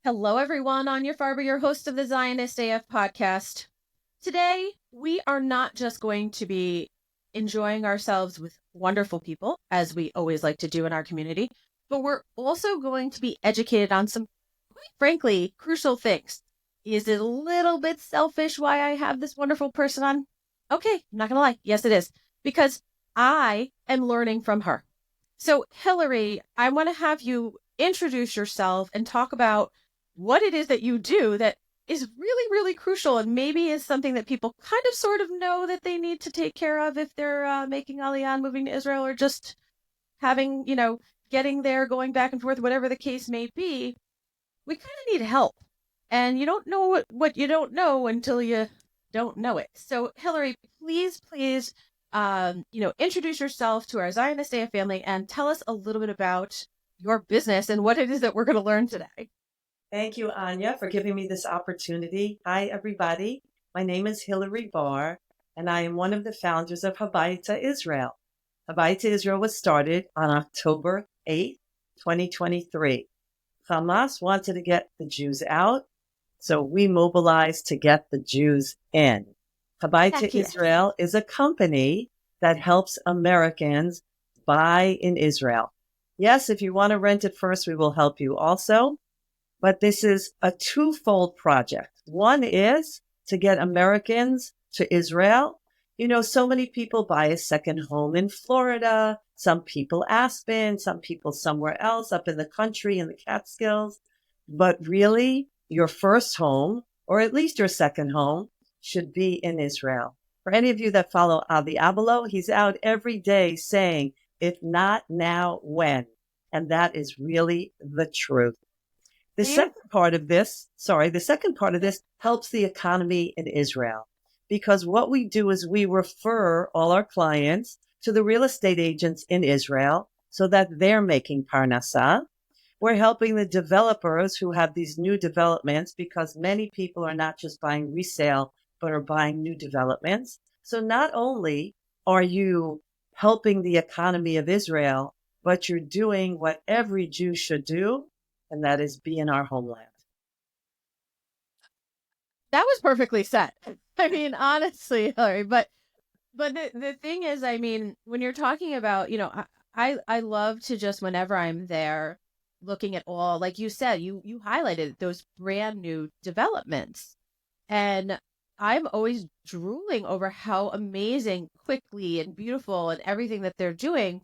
Hello, everyone. Anya Farber, your host of the Zionist AF podcast. Today, we are not just going to be enjoying ourselves with wonderful people, as we always like to do in our community, but we're also going to be educated on some, quite frankly, crucial things. Is it a little bit selfish why I have this wonderful person on? Okay, I'm not going to lie. Yes, it is. Because I am learning from her. So, Hillary, I want to have you introduce yourself and talk about what it is that you do that is really, really crucial and maybe is something that people kind of sort of know that they need to take care of if they're making Aliyah and moving to Israel or just having, getting there, going back and forth, whatever the case may be. We kind of need help. And you don't know what you don't know until you don't know it. So, Hillary, please, introduce yourself to our Zionist AF family and tell us a little bit about your business and what it is that we're going to learn today. Thank you, Anya, for giving me this opportunity. Hi, everybody. My name is Hillary Barr, and I am one of the founders of Habayta Israel. Habayta Israel was started on October 8th, 2023. Hamas wanted to get the Jews out, so we mobilized to get the Jews in. Habayta Israel is a company that helps Americans buy in Israel. Yes, if you want to rent it first, we will help you also. But this is a twofold project. One is to get Americans to Israel. You know, so many people buy a second home in Florida, some people Aspen, some people somewhere else up in the country in the Catskills. But really, your first home, or at least your second home, should be in Israel. For any of you that follow Avi Abelo, he's out every day saying, if not now, when? And that is really the truth. The second part of this helps the economy in Israel, because what we do is we refer all our clients to the real estate agents in Israel so that they're making parnasa. We're helping the developers who have these new developments, because many people are not just buying resale, but are buying new developments. So not only are you helping the economy of Israel, but you're doing what every Jew should do, and that is be in our homeland. That was perfectly said. I mean, honestly, Hillary, but the thing is, I mean, when you're talking about, I love to just whenever I'm there looking at all, like you said, you highlighted those brand new developments. And I'm always drooling over how amazing, quickly and beautiful and everything that they're doing.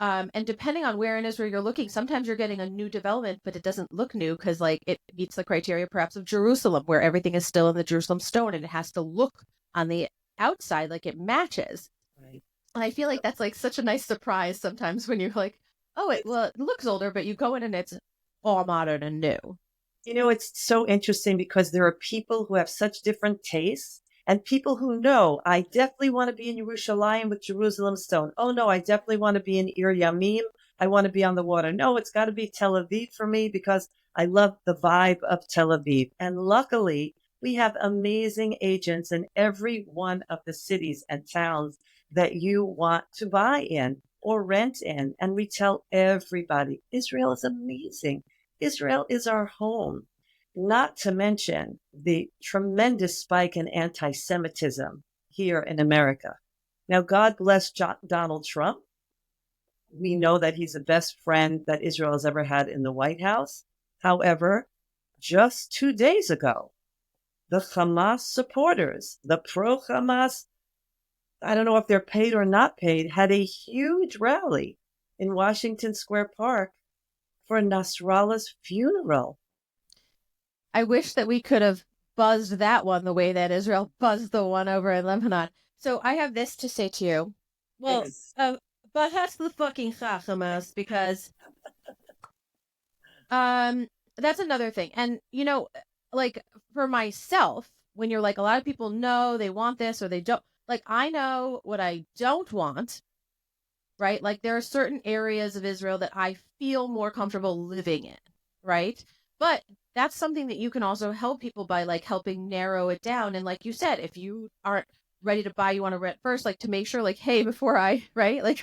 And depending on where in Israel you're looking, sometimes you're getting a new development, but it doesn't look new because like it meets the criteria perhaps of Jerusalem, where everything is still in the Jerusalem stone and it has to look on the outside like it matches. Right. And I feel like that's like such a nice surprise sometimes when you're like, oh, it looks older, but you go in and it's all modern and new. You know, it's so interesting because there are people who have such different tastes, and people who know, I definitely want to be in Yerushalayim with Jerusalem stone. Oh, no, I definitely want to be in Ir Yamim. I want to be on the water. No, it's got to be Tel Aviv for me because I love the vibe of Tel Aviv. And luckily, we have amazing agents in every one of the cities and towns that you want to buy in or rent in. And we tell everybody, Israel is amazing. Israel is our home, not to mention the tremendous spike in anti-Semitism here in America. Now, God bless Donald Trump. We know that he's the best friend that Israel has ever had in the White House. However, just 2 days ago, the Hamas supporters, the pro-Hamas, I don't know if they're paid or not paid, had a huge rally in Washington Square Park for Nasrallah's funeral. I wish that we could have buzzed that one the way that Israel buzzed the one over in Lebanon. So I have this to say to you. Well, but that's the fucking Hamas, because that's another thing. And like for myself, when you're like, a lot of people know they want this or they don't, like I know what I don't want, right? Like there are certain areas of Israel that I feel more comfortable living in, right? But that's something that you can also help people by like helping narrow it down. And like you said, if you aren't ready to buy, you want to rent first, like to make sure like, hey, before I, right? Like,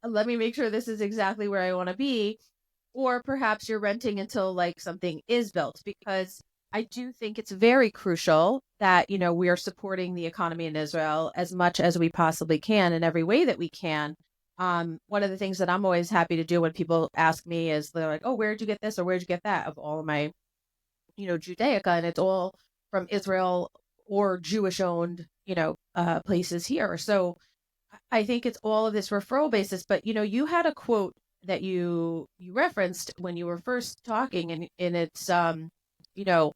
let me make sure this is exactly where I want to be. or perhaps you're renting until like something is built, because I do think it's very crucial that, we are supporting the economy in Israel as much as we possibly can in every way that we can. One of the things that I'm always happy to do when people ask me is they're like, oh, where'd you get this or where'd you get that of all of my, Judaica, and it's all from Israel or Jewish owned, places here. So I think it's all of this referral basis. But, you had a quote that you referenced when you were first talking, and it's, you know,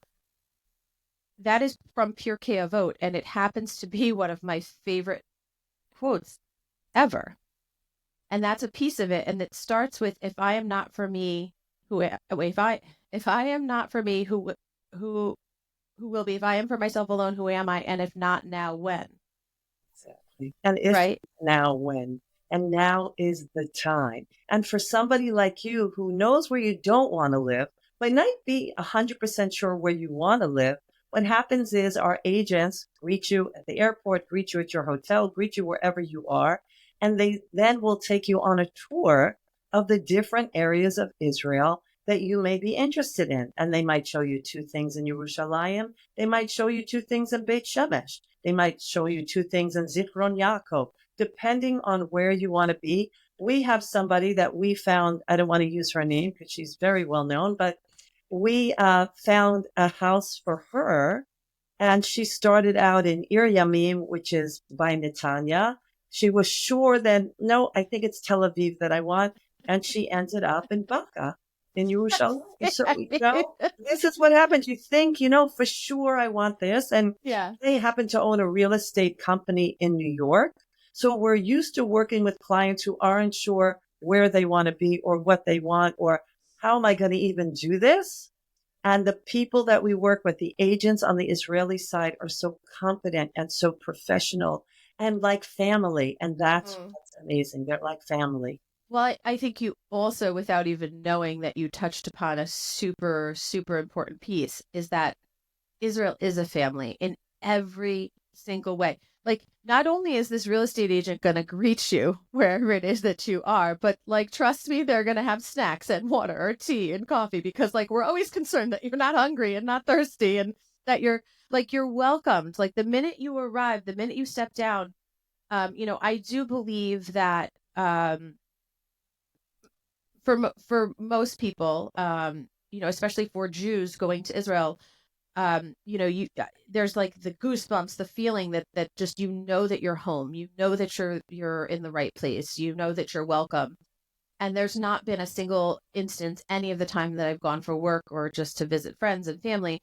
that is from Pirkei Avot, and it happens to be one of my favorite quotes ever. And that's a piece of it. And it starts with, if I am not for me, if I am not for me, who will be? If I am for myself alone, who am I? And if not now, when? Exactly. And if Right? now, when? And now is the time. And for somebody like you who knows where you don't want to live, but might be 100% sure where you want to live, what happens is our agents greet you at the airport, greet you at your hotel, greet you wherever you are, and they then will take you on a tour of the different areas of Israel that you may be interested in. And they might show you two things in Yerushalayim. They might show you two things in Beit Shemesh. They might show you two things in Zichron Yaakov, depending on where you want to be. We have somebody that we found, I don't want to use her name because she's very well known, but we found a house for her, and she started out in Ir Yamim, which is by Netanya. She was sure that, no, I think it's Tel Aviv that I want, and she ended up in Baka, in Yerushalayim. So, this is what happens. You think, for sure I want this, and Yeah. they happen to own a real estate company in New York. So we're used to working with clients who aren't sure where they want to be or what they want or how am I going to even do this? And the people that we work with, the agents on the Israeli side, are so competent and so professional and like family. And that's what's amazing. They're like family. Well, I think you also, without even knowing that you touched upon a super, super important piece, is that Israel is a family in every single way. Like, not only is this real estate agent going to greet you wherever it is that you are, but like, trust me, they're going to have snacks and water or tea and coffee because like, we're always concerned that you're not hungry and not thirsty and that you're welcomed. Like the minute you arrive, the minute you step down, I do believe that, for most people, especially for Jews going to Israel, there's like the goosebumps, the feeling that just, that you're home, that you're in the right place, that you're welcome. And there's not been a single instance any of the time that I've gone for work or just to visit friends and family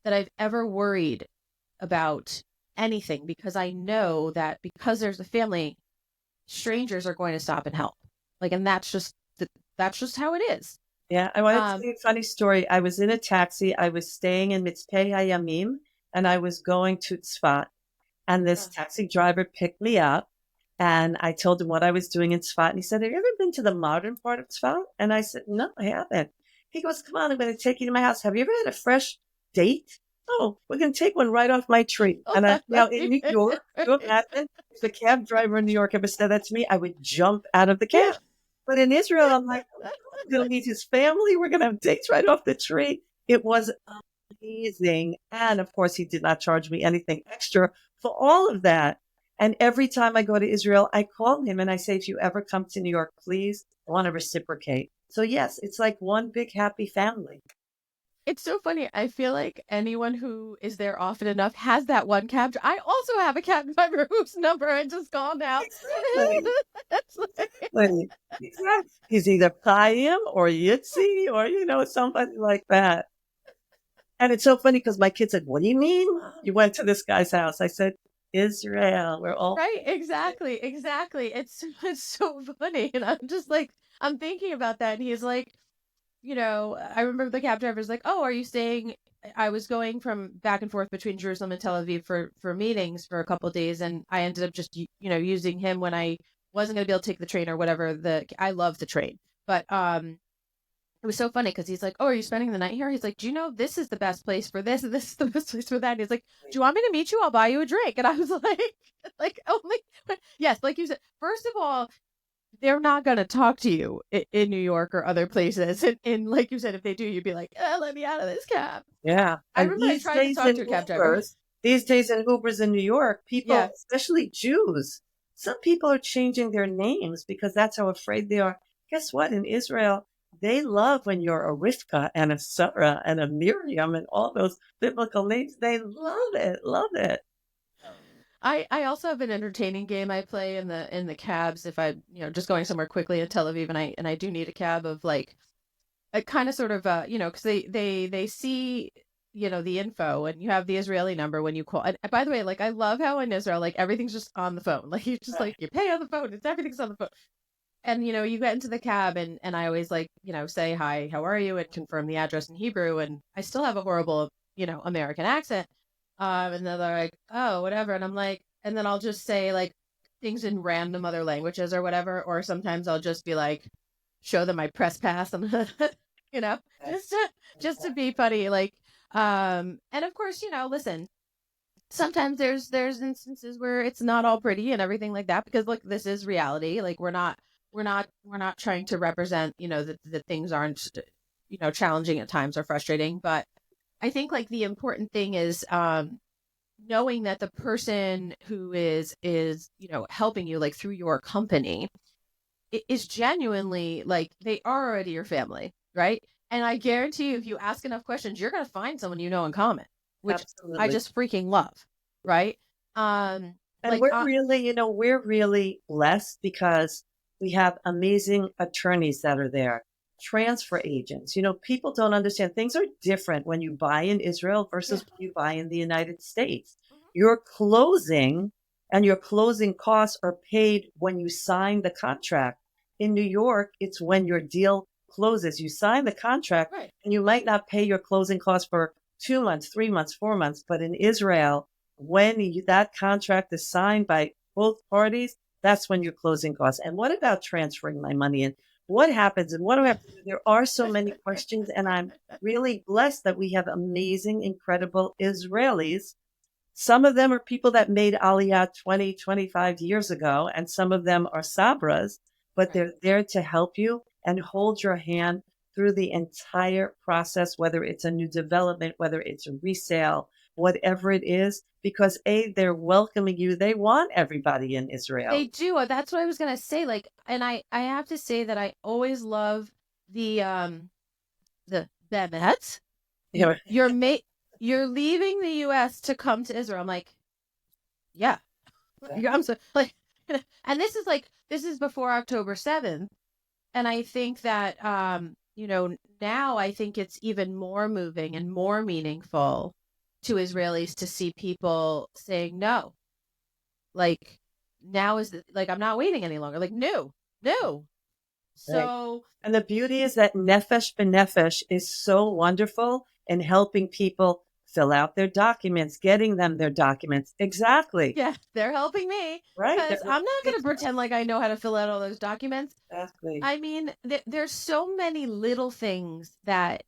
that I've ever worried about anything, because I know that because there's a family, strangers are going to stop and help. Like, and that's just how it is. Yeah, I want to tell you a funny story. I was in a taxi. I was staying in Mitzpeh Hayamim, and I was going to Tzfat. And this taxi driver picked me up, and I told him what I was doing in Tzfat. And he said, have you ever been to the modern part of Tzfat? And I said, no, I haven't. He goes, come on, I'm going to take you to my house. Have you ever had a fresh date? Oh, we're going to take one right off my tree. And in New York, if the cab driver in New York ever said that to me, I would jump out of the cab. But in Israel, I'm like, we're going to meet his family. We're going to have dates right off the tree. It was amazing. And of course, he did not charge me anything extra for all of that. And every time I go to Israel, I call him and I say, if you ever come to New York, please, I want to reciprocate. So yes, it's like one big happy family. It's so funny. I feel like anyone who is there often enough has that one cab driver. I also have a cab driver whose number I just called now. Exactly. Exactly. He's either Chaim or Yitzi or, somebody like that. And it's so funny because my kid said, what do you mean? You went to this guy's house. I said, Israel. We're all right. Exactly. It's so funny. And I'm just like, I'm thinking about that. And he's like, I remember the cab driver's like, oh, are you staying? I was going from back and forth between Jerusalem and Tel Aviv for meetings for a couple of days. And I ended up just, using him when I wasn't going to be able to take the train or whatever. I love the train. But it was so funny because he's like, oh, are you spending the night here? He's like, do you know this is the best place for this? And this is the best place for that. And he's like, do you want me to meet you? I'll buy you a drink. And I was like, only, yes, like you said, first of all, they're not going to talk to you in New York or other places. And like you said, if they do, you'd be like, let me out of this cab. Yeah. I And remember I tried to talk to a cab driver. These days in Ubers in New York, Yeah. people, especially Jews, some people are changing their names because that's how afraid they are. Guess what? In Israel, they love when you're a Rivka and a Sarah and a Miriam and all those biblical names. They love it, love it. I also have an entertaining game I play in the cabs if I just going somewhere quickly in Tel Aviv and I do need a cab of like a kind of sort of because they see the info and you have the Israeli number when you call. And by the way, like I love how in Israel like everything's just on the phone. Like you just like you pay on the phone. It's everything's on the phone. And you get into the cab and I always like say hi, how are you, and confirm the address in Hebrew, and I still have a horrible American accent. And then they're like, oh, whatever. And I'm like, and then I'll just say like things in random other languages or whatever. Or sometimes I'll just be like, show them my press pass and, just to be funny. Like, and of course, listen, sometimes there's instances where it's not all pretty and everything like that, because look, this is reality. Like we're not trying to represent, that things aren't, challenging at times or frustrating. But I think like the important thing is knowing that the person who is helping you like through your company is genuinely like they are already your family, right? And I guarantee you, if you ask enough questions, you're gonna find someone in common, which I Absolutely. just freaking love, right? And we're really blessed because we have amazing attorneys that are there, transfer agents. People don't understand things are different when you buy in Israel Yeah. versus when you buy in the United States. Your closing and your closing costs are paid when you sign the contract. In New York, it's when your deal closes. You sign the contract Right. and you might not pay your closing costs for 2 months, 3 months, 4 months. But in Israel, when that contract is signed by both parties, that's when your closing costs. And what about transferring my money in? What happens and what do I have to do? There are so many questions, and I'm really blessed that we have amazing, incredible Israelis. Some of them are people that made Aliyah 20, 25 years ago, and some of them are Sabras, but Right. they're there to help you and hold your hand through the entire process, whether it's a new development, whether it's a resale, whatever it is, because they're welcoming you. They want everybody in They Israel. do. That's what I was gonna say. Like, and I have to say that I always love the Bemet. You know, You're you're leaving the U.S. to come to Israel. I'm like, yeah. I'm so like, and this is before October 7th, and I think that now I think it's even more moving and more meaningful to Israelis to see people saying no. Like now is like I'm not waiting any longer. Like no, no. right. So And the beauty is that Nefesh B'Nefesh is so wonderful in helping people fill out their documents, getting them their documents. Exactly. yeah, they're helping me Right. because I'm not going to pretend like I know how to fill out all those documents. Exactly. I mean, there's so many little things that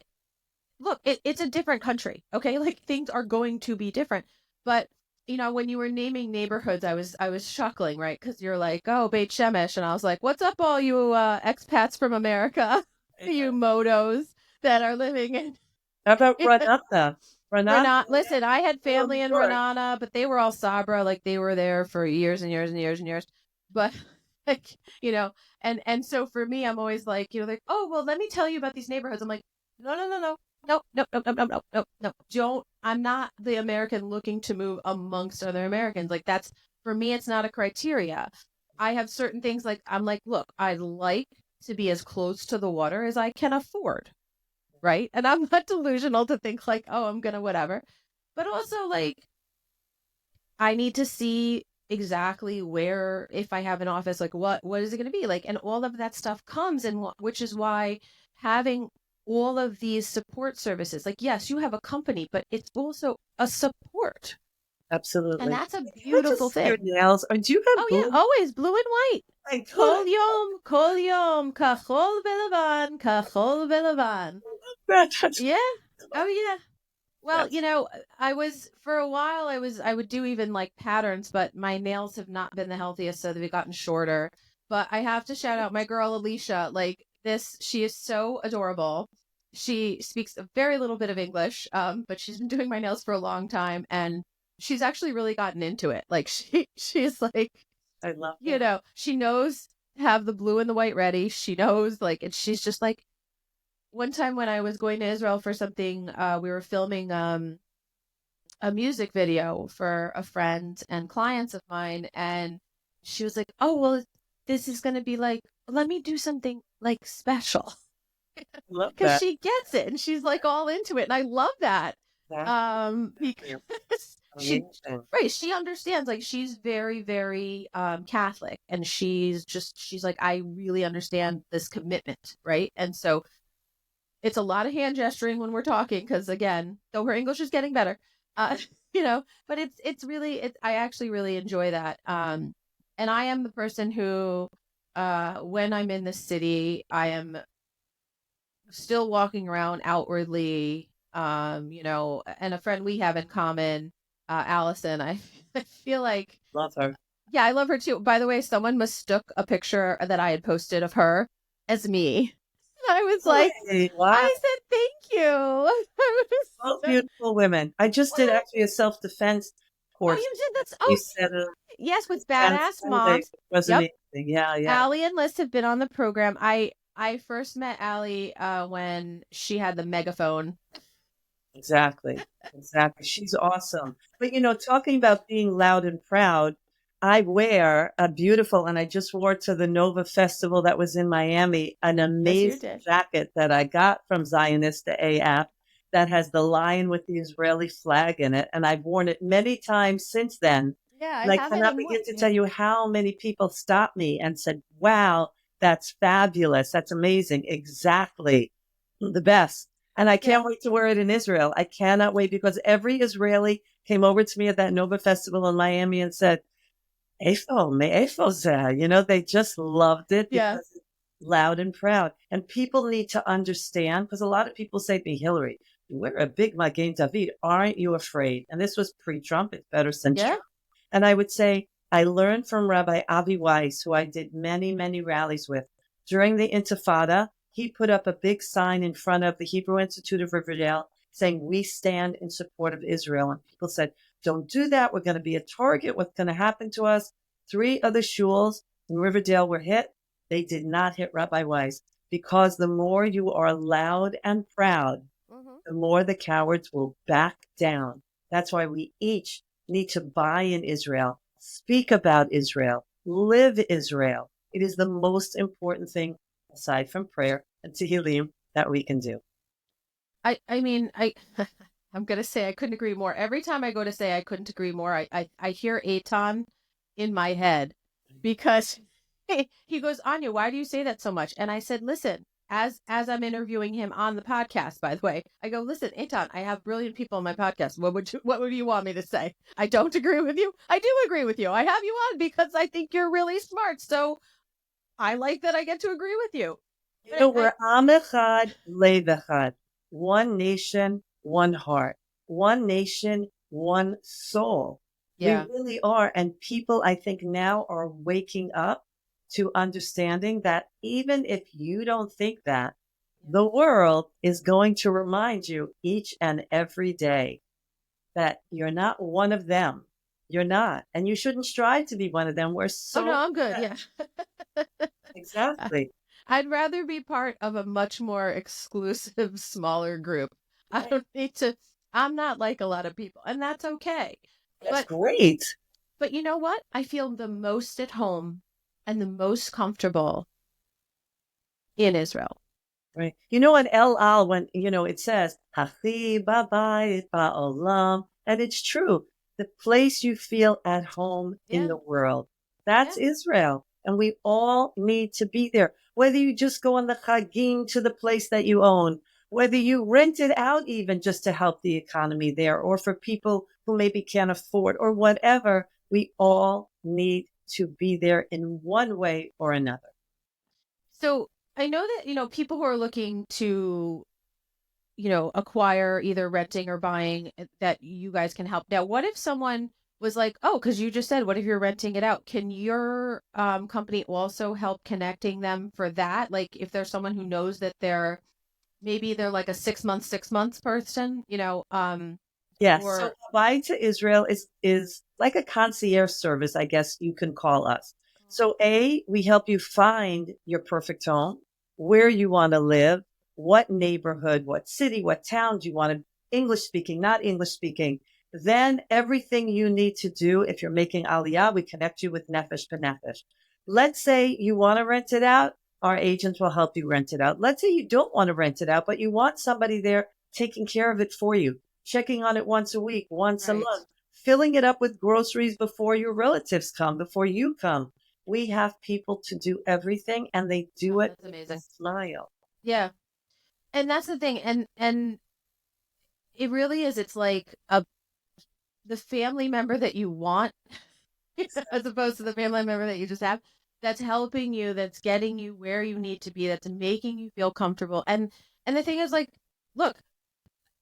look, it's a different country. Okay. Like things are going to be different. But, when you were naming neighborhoods, I was chuckling, right? Because you're like, oh, Beit Shemesh. And I was like, what's up, all you expats from America, you motos that are living in How about Renata? Renata, Renata. Listen, I had New family in York. Renata, but they were all Sabra. Like they were there for years and years and years and years. But like, and so for me, I'm always like, like, oh well, let me tell you about these neighborhoods. I'm like, no, no, no, no. No, no, no, no, no, no, no, no. Don't. I'm not the American looking to move amongst other Americans. Like that's for me, it's not a criteria. I have certain things like I'm like, look, I like to be as close to the water as I can afford, right? And I'm not delusional to think like, oh, I'm gonna whatever. But also like I need to see exactly where, if I have an office, like what is it going to be like, and all of that stuff comes, and which is why having all of these support services, like yes, you have a company, but it's also a support, and Absolutely. that's a Can I beautiful just see your thing. nails? Or do you have Oh yeah, blue? always blue and white. My God, Kol yom, kachol velavan, kachol velavan. that's, Yeah. Oh yeah. Well, that's I was for a while I would do even like patterns, but my nails have not been the healthiest, so they've gotten shorter. But I have to shout out my girl Alicia. Like this, she is so adorable. She speaks a very little bit of English, but she's been doing my nails for a long time, and she's actually really gotten into it. Like she's like, I love it. she knows to have the blue and the white ready. She knows, like, and she's just like, one time when I was going to Israel for something, we were filming a music video for a friend and clients of mine, and she was like, "Oh, well, this is going to be like, let me do something like special." Love Because that. she gets it and she's like all into it, and I love that. Exactly. Because Amazing. she understands, like, she's very, very Catholic, and she's like, I really understand this commitment, right? And so it's a lot of hand gesturing when we're talking, because again, though her English is getting better, uh, but it's really, I actually really enjoy that. And I am the person who, when I'm in the city, I am still walking around outwardly, and a friend we have in common, Allison, I feel like, Love her. yeah, I love her too. By the way, someone mistook a picture that I had posted of her as me. I was like, Hey, wow. I said, thank you. I was Both so- beautiful women. I just did well, actually a self-defense oh, course. you did that's You oh said yes, with defense badass Sunday. moms. It was Yep. amazing. Yeah, yeah. Allie and Liz have been on the program. I first met Allie when she had the megaphone. Exactly. Exactly. She's awesome. But talking about being loud and proud, I wear a beautiful, and I just wore to the Nova Festival that was in Miami, an Yes, you amazing did. jacket that I got from Zionist AF that has the lion with the Israeli flag in it. And I've worn it many times since then. Yeah, I And I have it cannot in begin one. to tell you how many people stopped me and said, wow, that's fabulous. That's amazing. Exactly. The best. And I Yeah. can't wait to wear it in Israel. I cannot wait because every Israeli came over to me at that Nova Festival in Miami and said, Eifo, me'eifo zeh. They just loved it Yeah. because it's loud and proud. And people need to understand, because a lot of people say to me, Hillary, you wear a big Magen David. Aren't you afraid? And this was pre-Trump. It's better since Yeah. Trump. And I would say, I learned from Rabbi Avi Weiss, who I did many, many rallies with. During the Intifada, he put up a big sign in front of the Hebrew Institute of Riverdale saying, we stand in support of Israel. And people said, don't do that. We're going to be a target. What's going to happen to us? 3 other shuls in Riverdale were hit. They did not hit Rabbi Weiss because the more you are loud and proud, Mm-hmm. the more the cowards will back down. That's why we each need to buy in Israel, speak about Israel, live Israel. It is the most important thing, aside from prayer and tehillim, that we can do. I mean, I'm gonna say I couldn't agree more. Every time I go to say I couldn't agree more, I hear Eitan in my head, because he goes, Anya, why do you say that so much? And I said, listen, as I'm interviewing him on the podcast, by the way, I go, listen, Eitan, I have brilliant people on my podcast. What would you want me to say? I don't agree with you. I do agree with you. I have you on because I think you're really smart. So I like that I get to agree with you. We're Am Echad, Lev Echad. One nation, one heart. One nation, one soul. We Yeah. really are. And people, I think, now are waking up to understanding that even if you don't think that, the world is going to remind you each and every day that you're not one of them. You're not. And you shouldn't strive to be one of them. We're Oh no, so I'm good. Yeah. exactly. I'd rather be part of a much more exclusive, smaller group. I don't need to, I'm not like a lot of people, and that's okay. That's But great. but you know what? I feel the most at home and the most comfortable in Israel. Right. In El Al, when, it says, Hachi Babayit Ba'olam, and it's true. The place you feel at home in Yeah. the world, Yeah. that's Israel. And we all need to be there. Whether you just go on the Chagim to the place that you own, whether you rent it out even just to help the economy there, or for people who maybe can't afford, or whatever, we all need to be there in one way or another. So I know that, people who are looking to, acquire either renting or buying, that you guys can help. Now, what if someone was like, oh, because you just said, what if you're renting it out? Can your company also help connecting them for that? Like if there's someone who knows that maybe they're like a 6 months person, Yes. So or Habayta Israel is like a concierge service, I guess you can call us. So we help you find your perfect home, where you want to live, what neighborhood, what city, what town do you want to English speaking, not English speaking. Then everything you need to do if you're making aliyah, we connect you with nefesh b'nefesh. Let's say you want to rent it out, our agents will help you rent it out. Let's say you don't want to rent it out, but you want somebody there taking care of it for you, checking on it once a week, once a right. month, filling it up with groceries before your relatives come, before you come. We have people to do everything and they do Oh, it that's with a amazing. smile. Yeah. And that's the thing. And it really is, it's like the family member that you want as opposed to the family member that you just have, that's helping you, that's getting you where you need to be, that's making you feel comfortable. And the thing is, like, look,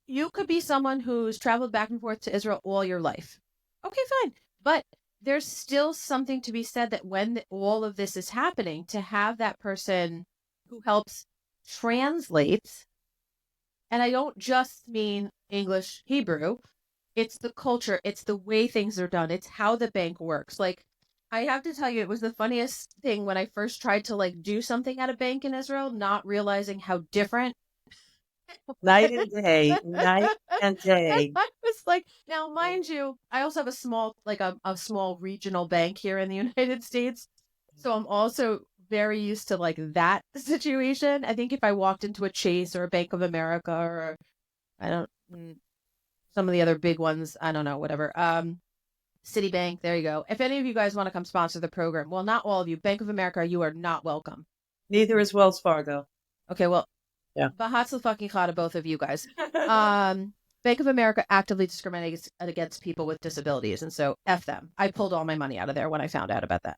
you could be someone who's traveled back and forth to Israel all your life. Okay, fine. But there's still something to be said that when all of this is happening, to have that person who helps translate, and I don't just mean English, Hebrew, it's the culture, it's the way things are done, it's how the bank works. Like, I have to tell you, it was the funniest thing when I first tried to like do something at a bank in Israel, not realizing how different Night it and day, night and day. I was like, now mind you, I also have a small, like a small regional bank here in the United States. So I'm also very used to like that situation. I think if I walked into a Chase or a Bank of America or I don't some of the other big ones, I don't know, whatever. Citibank, there you go. If any of you guys want to come sponsor the program, well, not all of you. Bank of America, you are not welcome. Neither is Wells Fargo. Okay, well, Yeah. Bahatzel fucking to both of you guys. Bank of America actively discriminates against people with disabilities, and so F them. I pulled all my money out of there when I found out about that.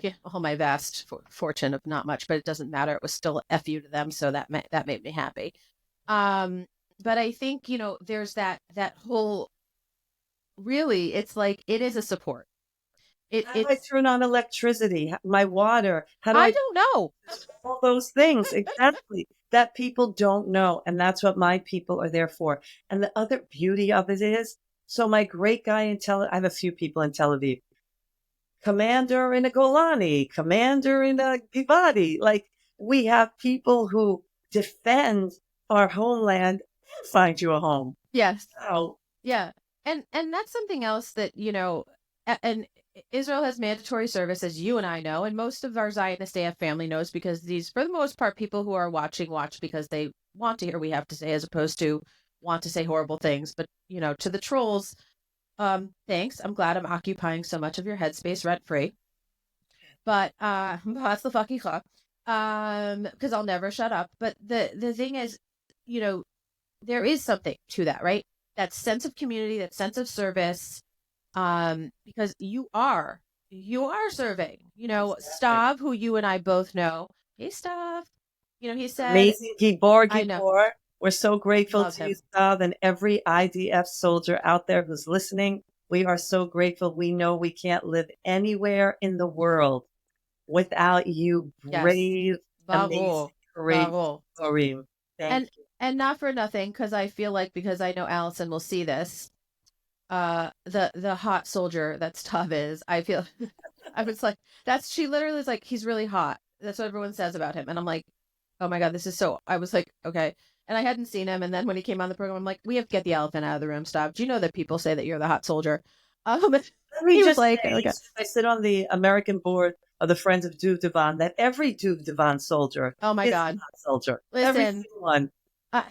Yeah, all my vast fortune of not much, but it doesn't matter. It was still a F you to them, so that made me happy. Um, but I think, there's that whole, really, it's like it is a support. How do I It's turn on electricity? My water? How do I I don't know. all those things? Exactly. That people don't know. And that's what my people are there for. And the other beauty of it is, so my great guy I have a few people in Tel Aviv, commander in a Golani, commander in a Givati. Like we have people who defend our homeland and find you a home. Yes. Oh, Yeah. And that's something else that, and Israel has mandatory service, as you and I know, and most of our Zionist AF family knows, because these, for the most part, people who are watching watch because they want to hear what we have to say, as opposed to want to say horrible things. But, to the trolls, thanks. I'm glad I'm occupying so much of your headspace rent free. But that's the fucking fuck. Because I'll never shut up. But the thing is, you know, there is something to that, right? That sense of community, that sense of service, because you are serving. exactly. Stav, who you and I both know. Hey, Stav. He said, Amazing Gibor, I know, Gibor. We're so grateful love to you, him. Stav, and every IDF soldier out there who's listening. We are so grateful. We know we can't live anywhere in the world without you, Yes, brave, amazing, Baro, courageous Baro. Gorim. Thank And and not for nothing, because I feel like, because I know Allison will see this, the hot soldier that Stav is, I feel I was like, she literally is like, he's really hot. That's what everyone says about him. And I'm like, oh my God, this is so, I was like, okay. And I hadn't seen him. And then when he came on the program, I'm like, we have to get the elephant out of the room. Stop. Do you know that people say that you're the hot soldier? Let me He was just like, say, okay, I sit on the American board of the Friends of Duvdevan, that every Duvdevan soldier oh my is God, a soldier. Every listen, single one. uh,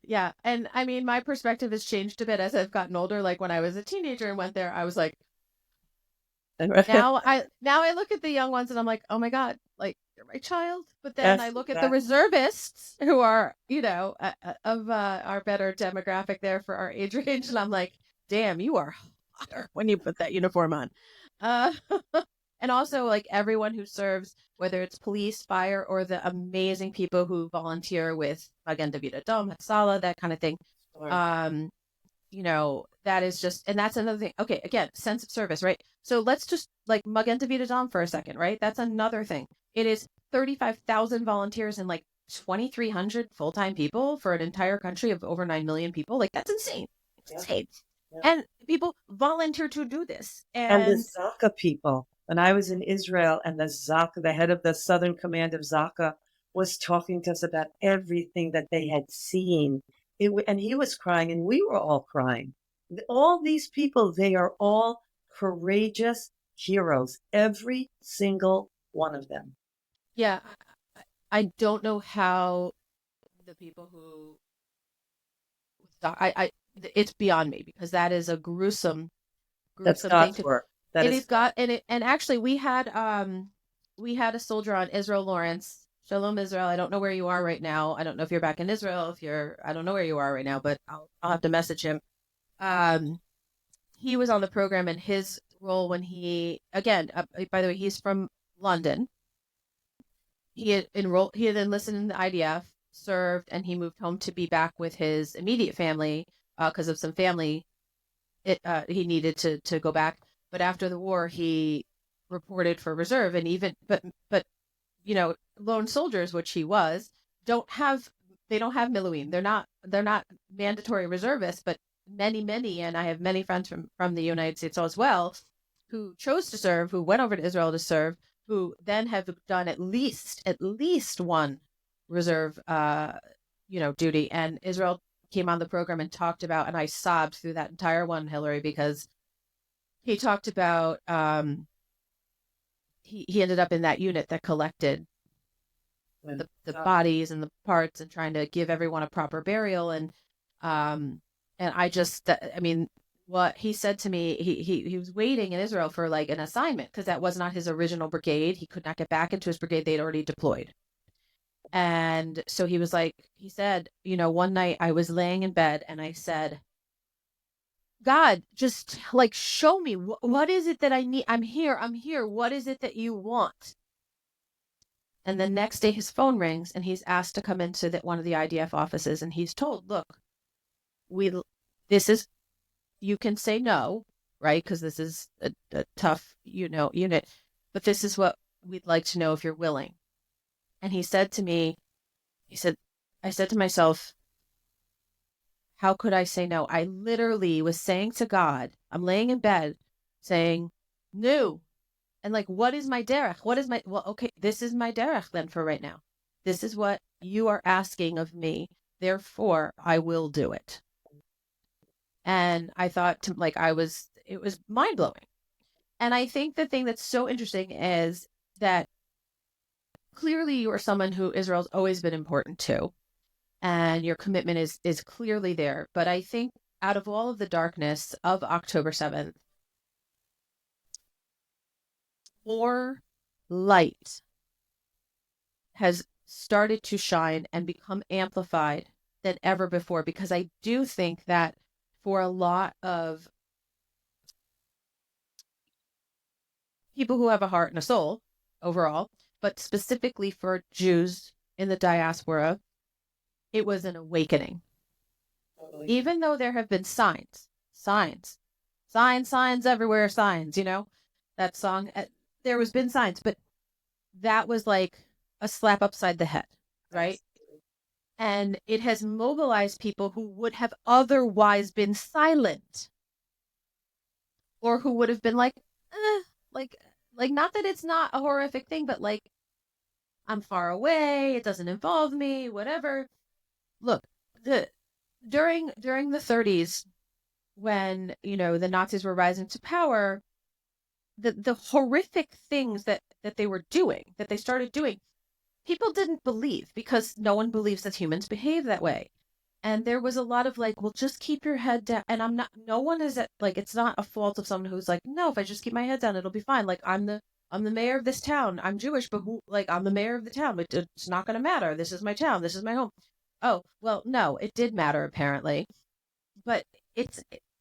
yeah. And I mean, my perspective has changed a bit as I've gotten older. Like when I was a teenager and went there, I was like, now I look at the young ones and I'm like, oh my God, like you're my child. But then I Yes, look at the exactly. reservists who are, of our better demographic there for our age range, and I'm like, damn, you are hotter when you put that uniform on. Uh, and also like everyone who serves, whether it's police, fire, or the amazing people who volunteer with Magen David Adom, Hatsala, that kind of thing. Sure. Um, that is just, and that's another thing. Okay, again, sense of service, right? So let's just like Magen David Adom for a second, right? That's another thing. It is 35,000 volunteers and like 2,300 full-time people for an entire country of over 9 million people. Like that's insane. It's insane. Yeah. And people volunteer to do this. And the And Zaka people. When I was in Israel and the head of the Southern Command of Zaka was talking to us about everything that they had seen. And he was crying and we were all crying. All these people, they are all courageous heroes, every single one of them. yeah, I don't know how the people who it's beyond me, because that is a gruesome That's thing God's to. work. That It is is God, and actually we had a soldier on, Israel Lawrence. Shalom Israel. I don't know where you are right now. I don't know if you're back in Israel. I don't know where you are right now, but I'll have to message him. Um, he was on the program, and his role when he again, by the way, he's from London. He had enlisted in the IDF, served, and he moved home to be back with his immediate family because of some family. He needed to go back, but after the war, he reported for reserve, and even but lone soldiers, which he was, don't have they don't have Miluim. They're not mandatory reservists, but many, and I have many friends from the United States as well, who chose to serve, who went over to Israel to serve, who then have done at least one reserve duty. And Israel came on the program and talked about, and I sobbed through that entire one, Hillary, because he talked about he ended up in that unit that collected the bodies and the parts and trying to give everyone a proper burial. And I mean, what he said to me, he was waiting in Israel for like an assignment, because that was not his original brigade. He could not get back into his brigade. They'd already deployed. And so he said, one night I was laying in bed and I said, God, just like show me what is it that I need? I'm here. What is it that you want? And the next day his phone rings and he's asked to come into one of the IDF offices, and he's told, look, you can say no, right? Because this is a tough, unit, but this is what we'd like to know if you're willing. And he said to me, I said to myself, how could I say no? I literally was saying to God, I'm laying in bed saying, no. And like, what is my derech? Okay, this is my derech then for right now. This is what you are asking of me. Therefore, I will do it. And I thought it was mind blowing. And I think the thing that's so interesting is that clearly you are someone who Israel's always been important to, and your commitment is clearly there. But I think out of all of the darkness of October 7th, more light has started to shine and become amplified than ever before, because I do think that for a lot of people who have a heart and a soul overall, but specifically for Jews in the diaspora, it was an awakening. Totally. Even though there have been signs everywhere, signs, that song, there has been signs, but that was like a slap upside the head, right? And it has mobilized people who would have otherwise been silent, or who would have been like, not that it's not a horrific thing, but like, I'm far away, it doesn't involve me, whatever. Look, during the 30s, when the Nazis were rising to power, the horrific things that they were doing, that they started doing, people didn't believe, because no one believes that humans behave that way. And there was a lot of like, well, just keep your head down. And no one is it's not a fault of someone who's like, no, if I just keep my head down, it'll be fine. Like, I'm the mayor of this town. I'm Jewish, but I'm the mayor of the town. It's not going to matter. This is my town. This is my home. Oh, well, no, it did matter apparently, but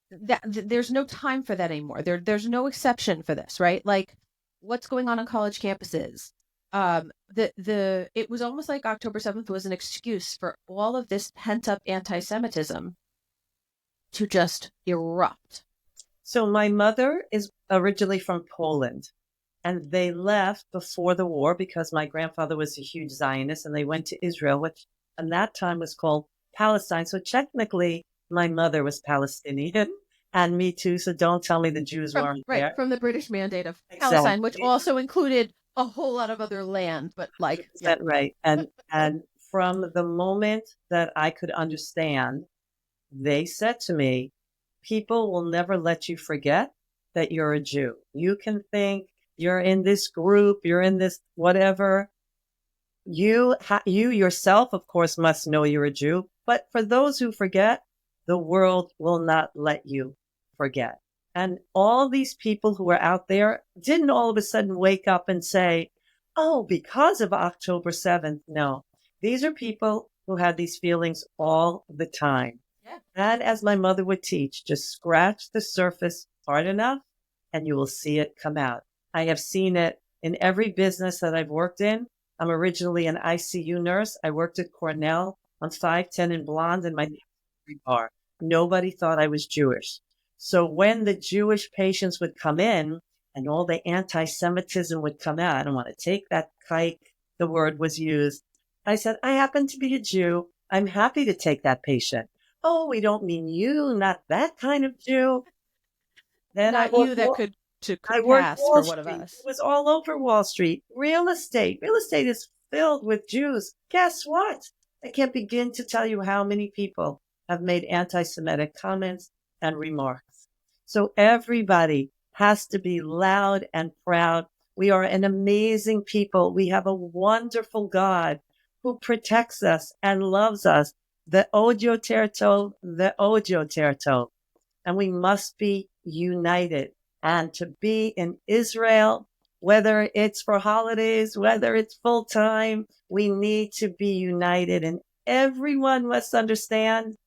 there's no time for that anymore. There's no exception for this, right? Like, what's going on college campuses? It was almost like October 7th was an excuse for all of this pent up anti-Semitism to just erupt? So my mother is originally from Poland, and they left before the war because my grandfather was a huge Zionist, and they went to Israel, which at that time was called Palestine. So technically, my mother was Palestinian, and me too. So don't tell me the Jews weren't there. From the British Mandate of Palestine, which Exactly. also included a whole lot of other land, but like, yeah. That right. And from the moment that I could understand, they said to me, people will never let you forget that you're a Jew. You can think you're in this group, you're in this whatever. You yourself, of course, must know you're a Jew. But for those who forget, the world will not let you forget. And all these people who are out there didn't all of a sudden wake up and say, oh, because of October 7th. No, these are people who had these feelings all the time. Yeah. And as my mother would teach, just scratch the surface hard enough and you will see it come out. I have seen it in every business that I've worked in. I'm originally an ICU nurse. I worked at Cornell on 510 and Blonde in my bar. Nobody thought I was Jewish. So when the Jewish patients would come in and all the anti-Semitism would come out, I don't want to take that kike, the word was used. I said, I happen to be a Jew. I'm happy to take that patient. Oh, we don't mean you, not that kind of Jew. Then Not you that could I worked pass Wall for one of Street. us. It was all over Wall Street. Real estate. Real estate is filled with Jews. Guess what? I can't begin to tell you how many people have made anti-Semitic comments and remarks. So everybody has to be loud and proud. We are an amazing people. We have a wonderful God who protects us and loves us. The Odio Terto, the Odio Terto. And we must be united. And to be in Israel, whether it's for holidays, whether it's full time, we need to be united. And everyone must understand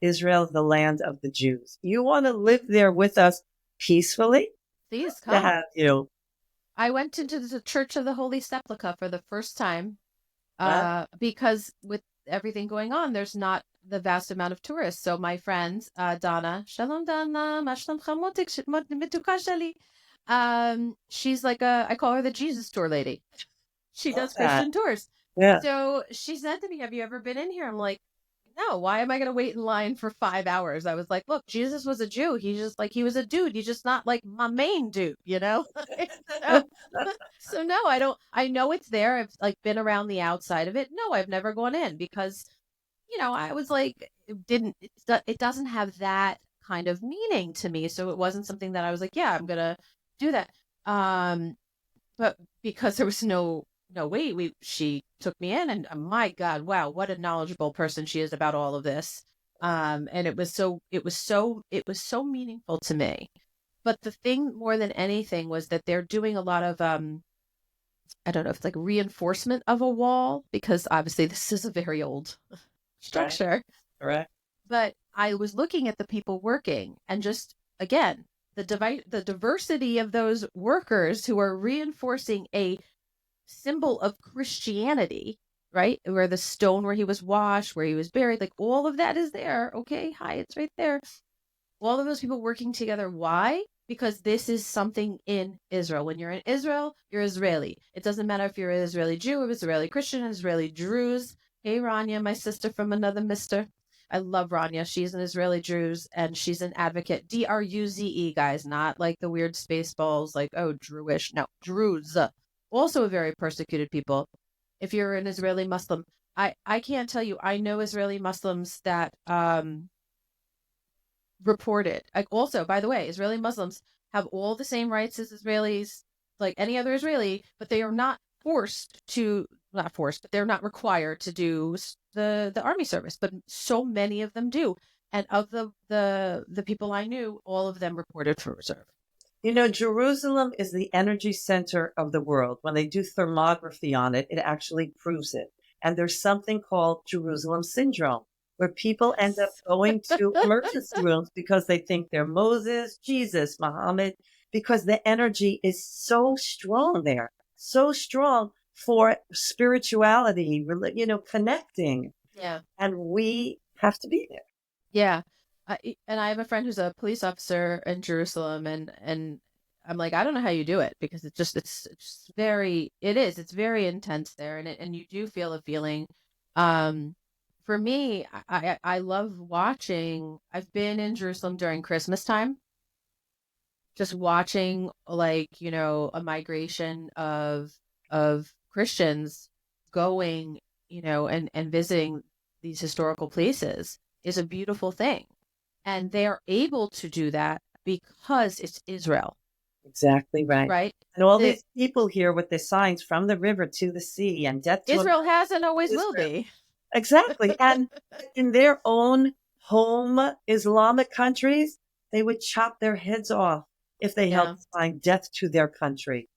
Israel is the land of the Jews. You want to live there with us peacefully? Please To come. have you. I went into the Church of the Holy Sepulchre for the first time because with everything going on, there's not the vast amount of tourists. So my friend, Donna, Shalom Donna, Mashlam Chamotik, Mituka Shali, she's like I call her the Jesus tour lady. She does Christian tours. Yeah. So she said to me, have you ever been in here? I'm like, no, why am I going to wait in line for 5 hours? I was like, look, Jesus was a Jew. He just like, he was a dude. He's just not like my main dude, you know? so, so no, I know it's there. I've like been around the outside of it. No, I've never gone in because, I was like, it doesn't have that kind of meaning to me. So it wasn't something that I was like, yeah, I'm going to do that. But because there was no way, she took me in, and my God, wow, what a knowledgeable person she is about all of this. And it was so meaningful to me. But the thing more than anything was that they're doing a lot of I don't know if it's like reinforcement of a wall, because obviously this is a very old structure. Correct. But I was looking at the people working, and just again, the diversity of those workers who are reinforcing a symbol of Christianity, right? Where the stone where he was washed, where he was buried, like all of that is there. Okay, hi, it's right there. All of those people working together. Why? Because this is something in Israel. When you're in Israel, you're Israeli. It doesn't matter if you're an Israeli Jew, or Israeli Christian, Israeli Druze. Hey, Rania, my sister from another mister. I love Rania. She's an Israeli Druze, and she's an advocate. Druze, guys, not like the weird space balls, like, oh, Jewish. No, Druze. Also a very persecuted people. If you're an Israeli Muslim, I can't tell you. I know Israeli Muslims that reported. Like, also, by the way, Israeli Muslims have all the same rights as Israelis, like any other Israeli, but they are not not forced, but they're not required to do the army service. But so many of them do, and of the people I knew, all of them reported for reserve. Jerusalem is the energy center of the world. When they do thermography on it, it actually proves it. And there's something called Jerusalem syndrome, where people end up going to emergency rooms because they think they're Moses, Jesus, Muhammad, because the energy is so strong there, so strong for spirituality, connecting. Yeah. And we have to be there. Yeah. And I have a friend who's a police officer in Jerusalem, and I'm like, I don't know how you do it, because it's very, it's very intense there, and you do feel a feeling. Um, for me, I love watching. I've been in Jerusalem during Christmas time, just watching, like, a migration of Christians going, and visiting these historical places is a beautiful thing. And they are able to do that because it's Israel, Exactly right. right? And all The these people here with their signs from the river to the sea and death to Israel has and always will Israel. be. Exactly. And in their own home Islamic countries, they would chop their heads off if they held Yeah. the sign death to their country.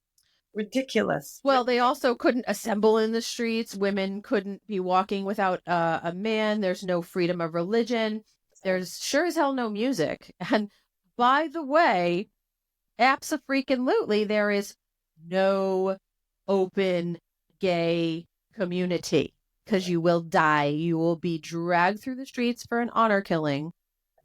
Ridiculous. Well, they also couldn't assemble in the streets. Women couldn't be walking without a man. There's no freedom of religion. There's sure as hell no music. And by the way, abso-freaking-lutely, there is no open gay community, because you will die. You will be dragged through the streets for an honor killing.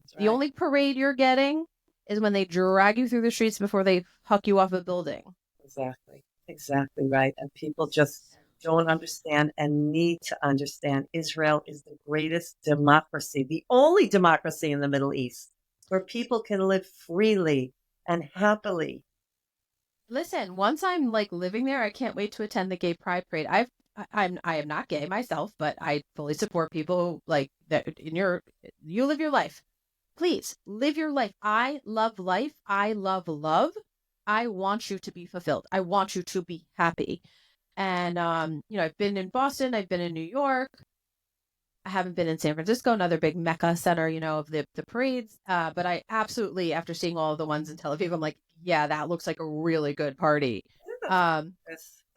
That's The right. only parade you're getting is when they drag you through the streets before they huck you off a building. Exactly. Exactly right. And people just don't understand and need to understand. Israel is the greatest democracy, the only democracy in the Middle East where people can live freely and happily. Listen, once I'm like living there, I can't wait to attend the gay pride parade. I am not gay myself, but I fully support people like that you live your life. Please live your life. I love life. I love love. I want you to be fulfilled. I want you to be happy. And I've been in Boston, I've been in New York. I haven't been in San Francisco, another big mecca center, of the parades. But I absolutely, after seeing all of the ones in Tel Aviv, I'm like, yeah, that looks like a really good party. Um,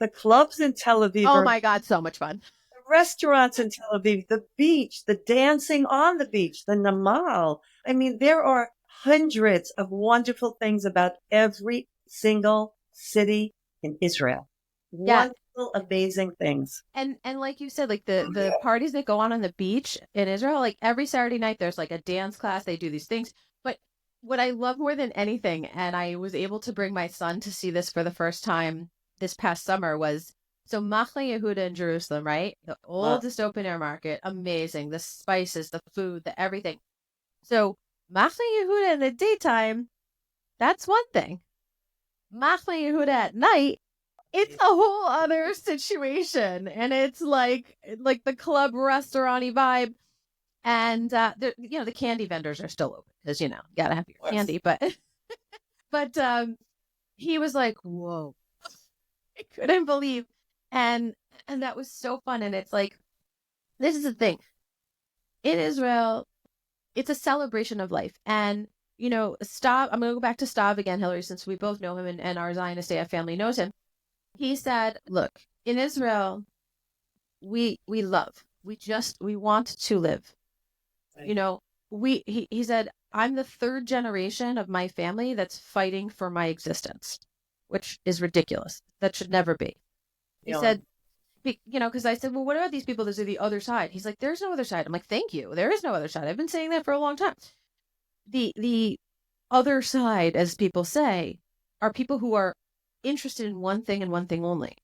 The clubs in Tel Aviv oh are my God, so much fun. the restaurants in Tel Aviv, the beach, the dancing on the beach, the Namal. I mean, there are hundreds of wonderful things about every single city in Israel. Yeah. Wonderful, amazing things. And like you said, like the parties that go on the beach in Israel, like every Saturday night, there's like a dance class. They do these things. But what I love more than anything, and I was able to bring my son to see this for the first time this past summer, was so Machle Yehuda in Jerusalem, right? The oldest open air market, amazing. The spices, the food, the everything. So Machle Yehuda in the daytime, that's one thing. Machle Yehuda at night, it's a whole other situation, and it's like the club restaurant-y vibe. And the candy vendors are still open, because you gotta have your candy. But he was like, whoa, I couldn't believe. And that was so fun. And it's like, this is the thing, in Israel, it's a celebration of life. And Stav, I'm gonna go back to Stav again, Hillary, since we both know him, and our Zionist AF family knows him. He said, look, in Israel, we love. We want to live. Right. He said, I'm the third generation of my family that's fighting for my existence, which is ridiculous. That should never be. He said, because I said, well, what about these people that are the other side? He's like, there's no other side. I'm like, thank you. There is no other side. I've been saying that for a long time. The other side, as people say, are people who are interested in one thing and one thing only: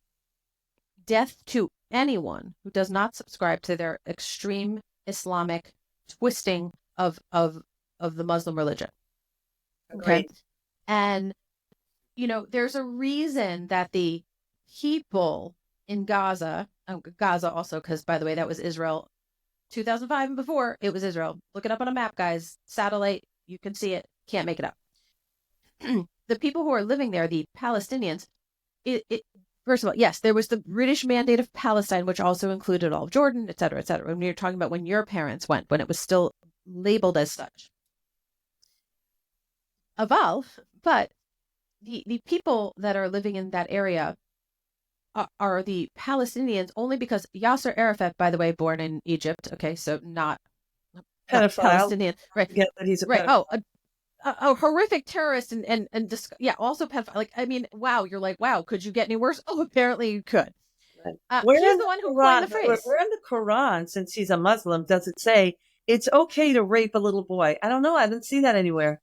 death to anyone who does not subscribe to their extreme Islamic twisting of the Muslim religion. Okay. Agreed. And there's a reason that the people in Gaza also, because by the way, that was Israel 2005 and before, it was Israel. Look it up on a map, guys. Satellite, you can see it. Can't make it up. The people who are living there, the Palestinians, first of all, yes, there was the British Mandate of Palestine, which also included all of Jordan, et cetera, et cetera. When you're talking about when your parents went, when it was still labeled as such. But the people that are living in that area are the Palestinians, only because Yasser Arafat, by the way, born in Egypt. Okay, so not Pedophile. Palestinian, right? Forget that he's a right. pedophile. Oh, a horrific terrorist and also pedophile. Like, I mean, wow, you're like, wow, could you get any worse? Oh, apparently you could. Right. Where He's in the one who Quran, coined the phrase. where in the Quran, since he's a Muslim, does it say it's okay to rape a little boy. I don't know. I didn't see that anywhere.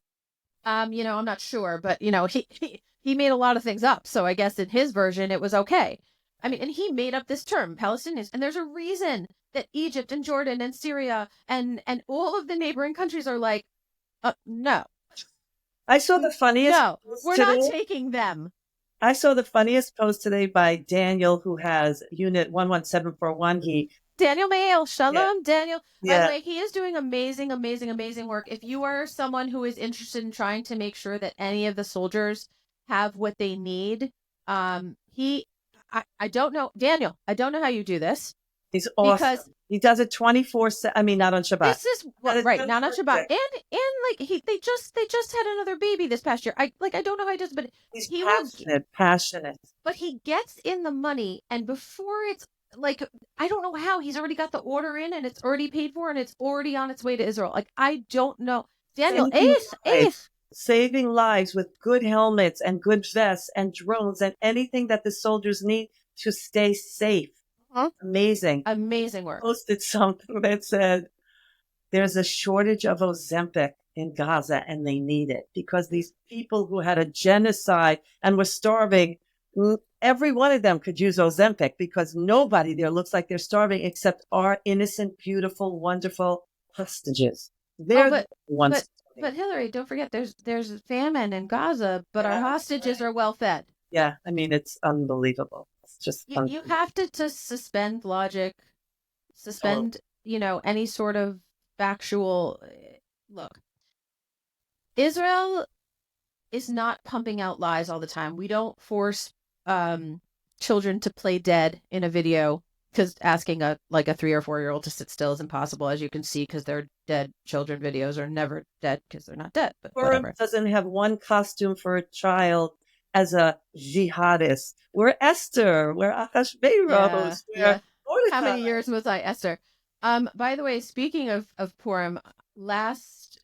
I'm not sure, but he made a lot of things up. So I guess in his version, it was okay. I mean, and he made up this term, Palestinians, and there's a reason that Egypt and Jordan and Syria and all of the neighboring countries are like, no, I saw the funniest no, post we're today. not taking them. I saw the funniest post today by Daniel, who has Unit 11741. Daniel Mail, Shalom, Daniel. By the Yeah, way, he is doing amazing, amazing, amazing work. If you are someone who is interested in trying to make sure that any of the soldiers have what they need, I don't know, Daniel, I don't know how you do this he's because awesome. He does it 24/7. I mean, not on Shabbat. this is what right not on Shabbat, and like they just had another baby this past year. I don't know how he does, but He's he passionate. but he gets in the money, and before it's like I don't know how he's already got the order in, and it's already paid for, and it's already on its way to Israel. Like I don't know, Daniel, Saving lives with good helmets and good vests and drones and anything that the soldiers need to stay safe. Huh? Amazing work. Posted something that said there's a shortage of Ozempic in Gaza and they need it because these people who had a genocide and were starving, every one of them could use Ozempic because nobody there looks like they're starving except our innocent, beautiful, wonderful hostages. They're the ones. But Hillary, don't forget there's famine in Gaza, but our hostages are well fed. Yeah, I mean it's unbelievable. It's just you have to suspend logic, suspend any sort of factual look. Israel is not pumping out lies all the time. We don't force children to play dead in a video because asking a 3 or 4-year-old to sit still is impossible, as you can see, because their dead children videos are never dead because they're not dead. But whatever. Doesn't have one costume for a child as a jihadist. We're Esther. We're Achashverosh. Yeah. How many years was I Esther? By the way, speaking of Purim, last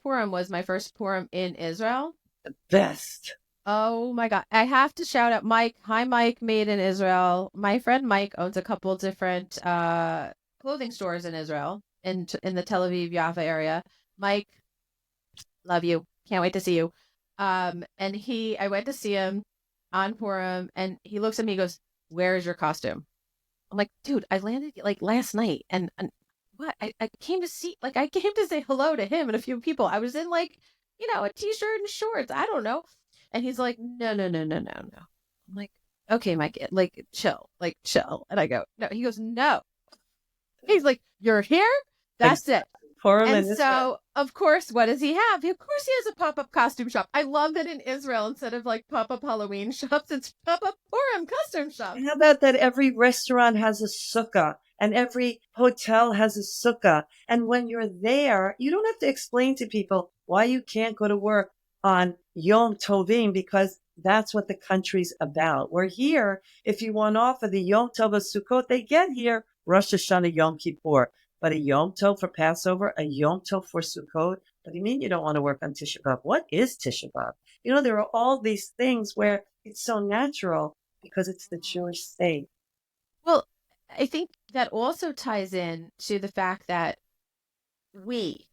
Purim was my first Purim in Israel. The best. Oh my God. I have to shout out Mike. Hi, Mike, made in Israel. My friend Mike owns a couple different clothing stores in Israel, in the Tel Aviv, Jaffa area. Mike, love you. Can't wait to see you. And I went to see him on Purim, and he looks at me and goes, "Where is your costume?" I'm like, dude, I landed like last night, and what? I came to see, like, I came to say hello to him and a few people. I was in like, a t-shirt and shorts. I don't know. And he's like, no. I'm like, okay, Mike, like, chill. And I go, no. He goes, no. He's like, you're here? That's it. And so, of course, what does he have? Of course, he has a pop-up costume shop. I love that in Israel, instead of like pop-up Halloween shops, it's pop-up Purim costume shop. How about that? Every restaurant has a sukkah and every hotel has a sukkah. And when you're there, you don't have to explain to people why you can't go to work on Yom Tovim, because that's what the country's about. We're here. If you want off of the Yom Tov of Sukkot, they get here Rosh Hashanah, Yom Kippur. But a Yom Tov for Passover, a Yom Tov for Sukkot. What do you mean you don't want to work on Tisha B'Av? What is Tisha B'Av? There are all these things where it's so natural because it's the Jewish state. Well, I think that also ties in to the fact that we,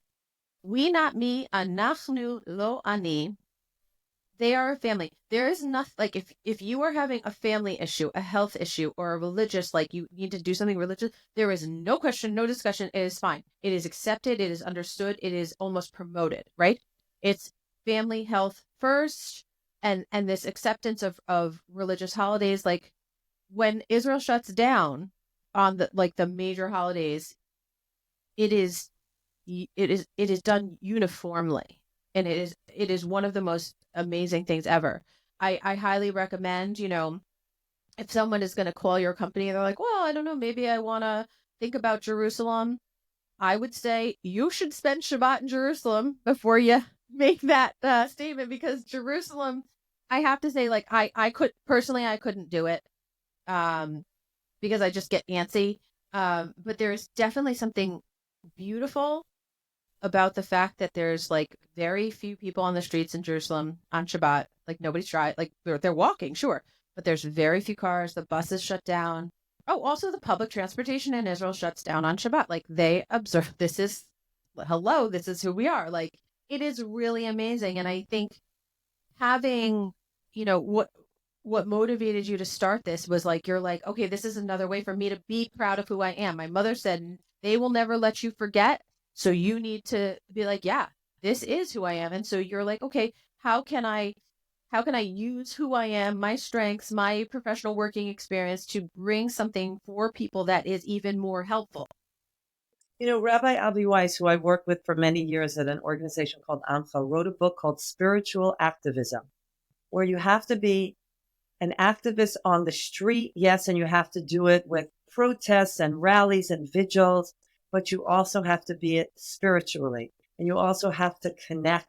not me, anachnu lo ani, they are a family. There is nothing, like, if you are having a family issue, a health issue, or a religious, like you need to do something religious, there is no question, no discussion. It is fine. It is accepted. It is understood. It is almost promoted, right? It's family health first, and this acceptance of religious holidays. Like when Israel shuts down on the major holidays, it is done uniformly. And it is one of the most amazing things ever. I highly recommend, if someone is going to call your company and they're like, well, I don't know, maybe I want to think about Jerusalem. I would say you should spend Shabbat in Jerusalem before you make that statement, because Jerusalem, I have to say, like, I couldn't do it because I just get antsy. But there's definitely something beautiful about the fact that there's like very few people on the streets in Jerusalem on Shabbat. Like nobody's driving, like they're walking, sure, but there's very few cars. The buses shut down. Oh, also the public transportation in Israel shuts down on Shabbat. Like they observe, this is hello, this is who we are. Like, it is really amazing. And I think having, what motivated you to start this was like, you're like, okay, this is another way for me to be proud of who I am. My mother said they will never let you forget. So you need to be like, yeah, this is who I am. And so you're like, okay, how can I use who I am, my strengths, my professional working experience to bring something for people that is even more helpful? Rabbi Avi Weiss, who I worked with for many years at an organization called AMCHA, wrote a book called Spiritual Activism, where you have to be an activist on the street, yes, and you have to do it with protests and rallies and vigils, but you also have to be it spiritually. And you also have to connect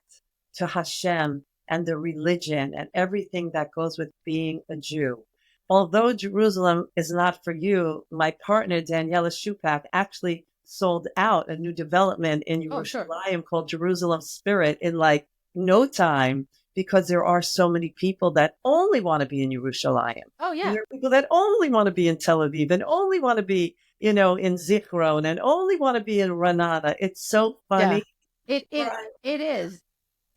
to Hashem and the religion and everything that goes with being a Jew. Although Jerusalem is not for you, my partner, Daniela Shupak, actually sold out a new development in Oh, sure. Yerushalayim called Jerusalem Spirit in like no time, because there are so many people that only want to be in Yerushalayim. Oh, And yeah. there are people that only want to be in Tel Aviv and only want to be, in Zichron and only want to be in Ranana. It's so Yeah. funny. It is.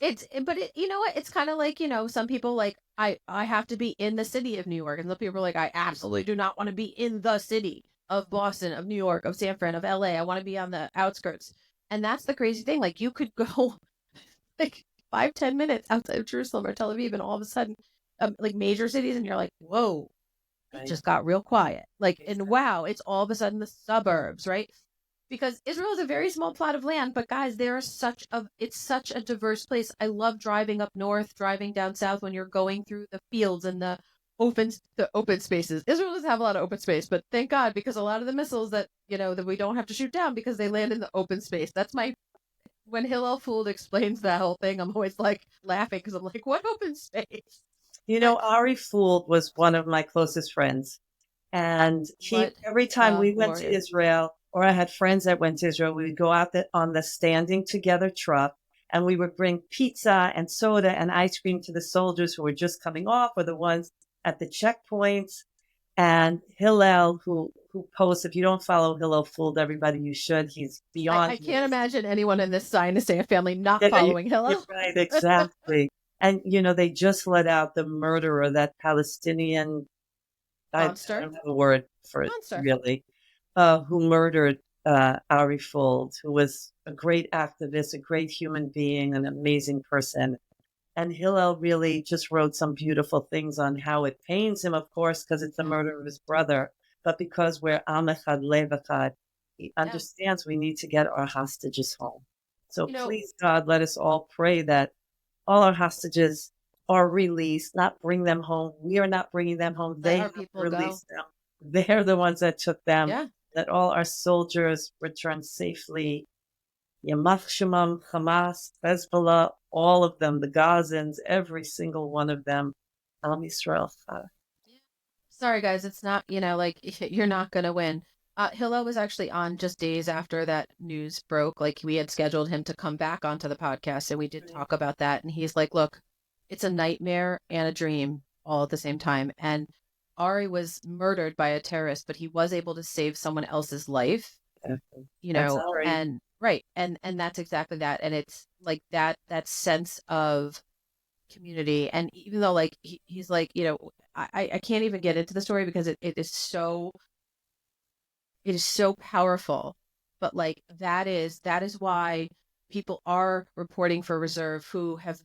But you know what? It's kind of like, some people like, I have to be in the city of New York. And some people are like, I absolutely do not want to be in the city of Boston, of New York, of San Fran, of LA. I want to be on the outskirts. And that's the crazy thing. Like, you could go like 5-10 minutes outside of Jerusalem or Tel Aviv, and all of a sudden, like major cities, and you're like, whoa, it Right. just got real quiet. Like, and Exactly. wow, it's all of a sudden the suburbs, right? Because Israel is a very small plot of land, but guys, it's such a diverse place. I love driving up north, driving down south when you're going through the fields and the open spaces. Israel doesn't have a lot of open space, but thank God, because a lot of the missiles that we don't have to shoot down because they land in the open space. That's my When Hillel Fooled explains that whole thing, I'm always like laughing because I'm like, what open space? But Ari Fould was one of my closest friends. And what every time a we went to warrior. Israel, or I had friends that went to Israel, we would go out on the standing together truck, and we would bring pizza and soda and ice cream to the soldiers who were just coming off, or the ones at the checkpoints. And Hillel, who posts, if you don't follow Hillel Fooled, everybody, you should. He's beyond I can't amazing. imagine anyone in this Zionist AF family not Yeah, following you're Hillel. right, exactly. And they just let out the murderer, that Palestinian, I Monster. don't have a word for it Monster. really, who murdered Ari Fold, who was a great activist, a great human being, an amazing person. And Hillel really just wrote some beautiful things on how it pains him, of course, because it's the Yeah. murder of his brother, but because we're Am Echad Lev Echad, he Yeah. understands we need to get our hostages home. So You know, please, God, let us all pray that all our hostages are released, not bring them home. We are not bringing them home. let They our have people go. released them. They're the ones that took them. Yeah. That all our soldiers return safely. Yamach Shemam, Hamas, Hezbollah, all of them, the Gazans, every single one of them. Am Yisrael. Sorry, guys, it's not, like you're not going to win. Hillel was actually on just days after that news broke. Like, we had scheduled him to come back onto the podcast, and we did talk about that. And he's like, look, it's a nightmare and a dream all at the same time. And Ari was murdered by a terrorist, but he was able to save someone else's life, That's Ari. and right. And that's exactly that. And it's like that sense of community. And even though like he's like, I can't even get into the story because it is so powerful. But like that is why people are reporting for reserve who have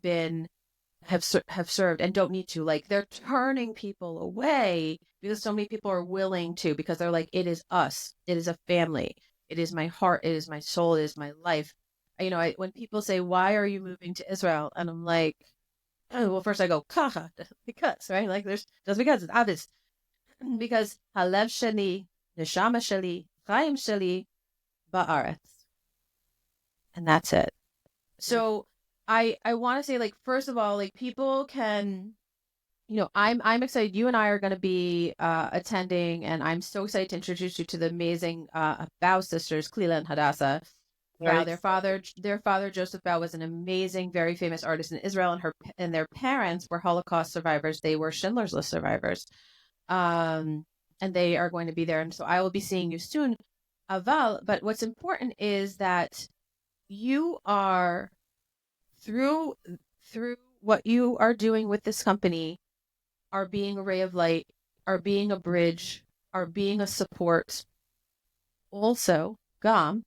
served and don't need to. Like, they're turning people away because so many people are willing to, because they're like, it is us, it is a family, it is my heart, it is my soul, it is my life. When people say, why are you moving to Israel, and I'm like, oh, well, first I go, kaha, because, right? Like, there's just because it's obvious. Because halev sheli, neshama sheli, chaim sheli, ba'aretz. And that's it. So I want to say, like, first of all, like, people can, I'm excited. You and I are going to be attending, and I'm so excited to introduce you to the amazing Bao sisters, Clela and Hadassah. Very Bao, excited. their father Joseph Bao was an amazing, very famous artist in Israel, and their parents were Holocaust survivors. They were Schindler's List survivors, um, and they are going to be there. And so I will be seeing you soon, Aval. But what's important is that you are through what you are doing with this company, are being a ray of light, are being a bridge, are being a support. Also, Gam,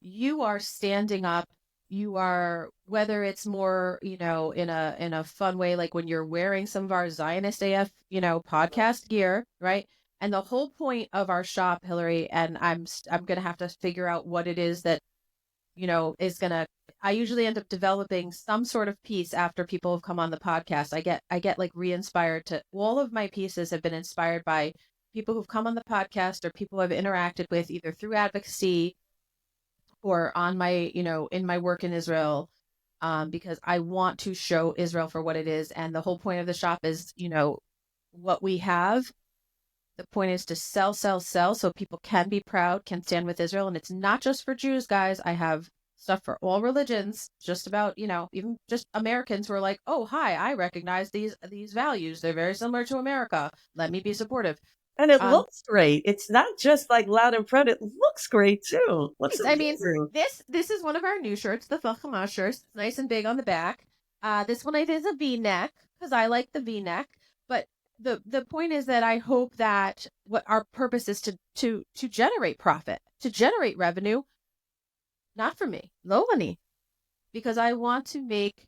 you are standing up. You are, whether it's more, in a fun way, like when you're wearing some of our Zionist AF, podcast gear, right? And the whole point of our shop, Hillary, and I'm gonna have to figure out what it is that is gonna. I usually end up developing some sort of piece after people have come on the podcast. I get like re-inspired to. All of my pieces have been inspired by people who've come on the podcast or people I've interacted with either through advocacy or on my, in my work in Israel, because I want to show Israel for what it is. And the whole point of the shop is, what we have. The point is to sell, sell, sell so people can be proud, can stand with Israel. And it's not just for Jews, guys. I have stuff for all religions, just about, even just Americans who are like, oh, hi, I recognize these values. They're very similar to America. Let me be supportive. And it Um, looks great. It's not just like loud and proud. It looks great too. Looks I mean, amazing. this is one of our new shirts, the Fachama shirts. It's nice and big on the back. This one it is a V-neck because I like the V-neck. But the point is that I hope that what our purpose is to generate profit, to generate revenue, not for me, low money, because I want to make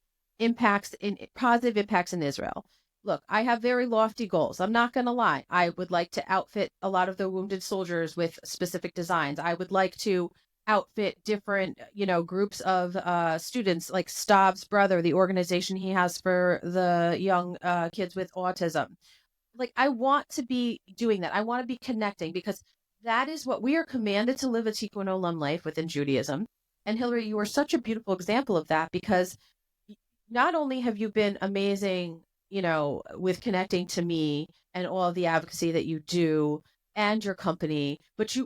positive impacts in Israel. Look, I have very lofty goals. I'm not going to lie. I would like to outfit a lot of the wounded soldiers with specific designs. I would like to outfit different, groups of students, like Stav's brother, the organization he has for the young kids with autism. Like, I want to be doing that. I want to be connecting because that is what we are commanded to live a tikkun olam life within Judaism. And Hillary, you are such a beautiful example of that because not only have you been amazing, with connecting to me and all of the advocacy that you do and your company, but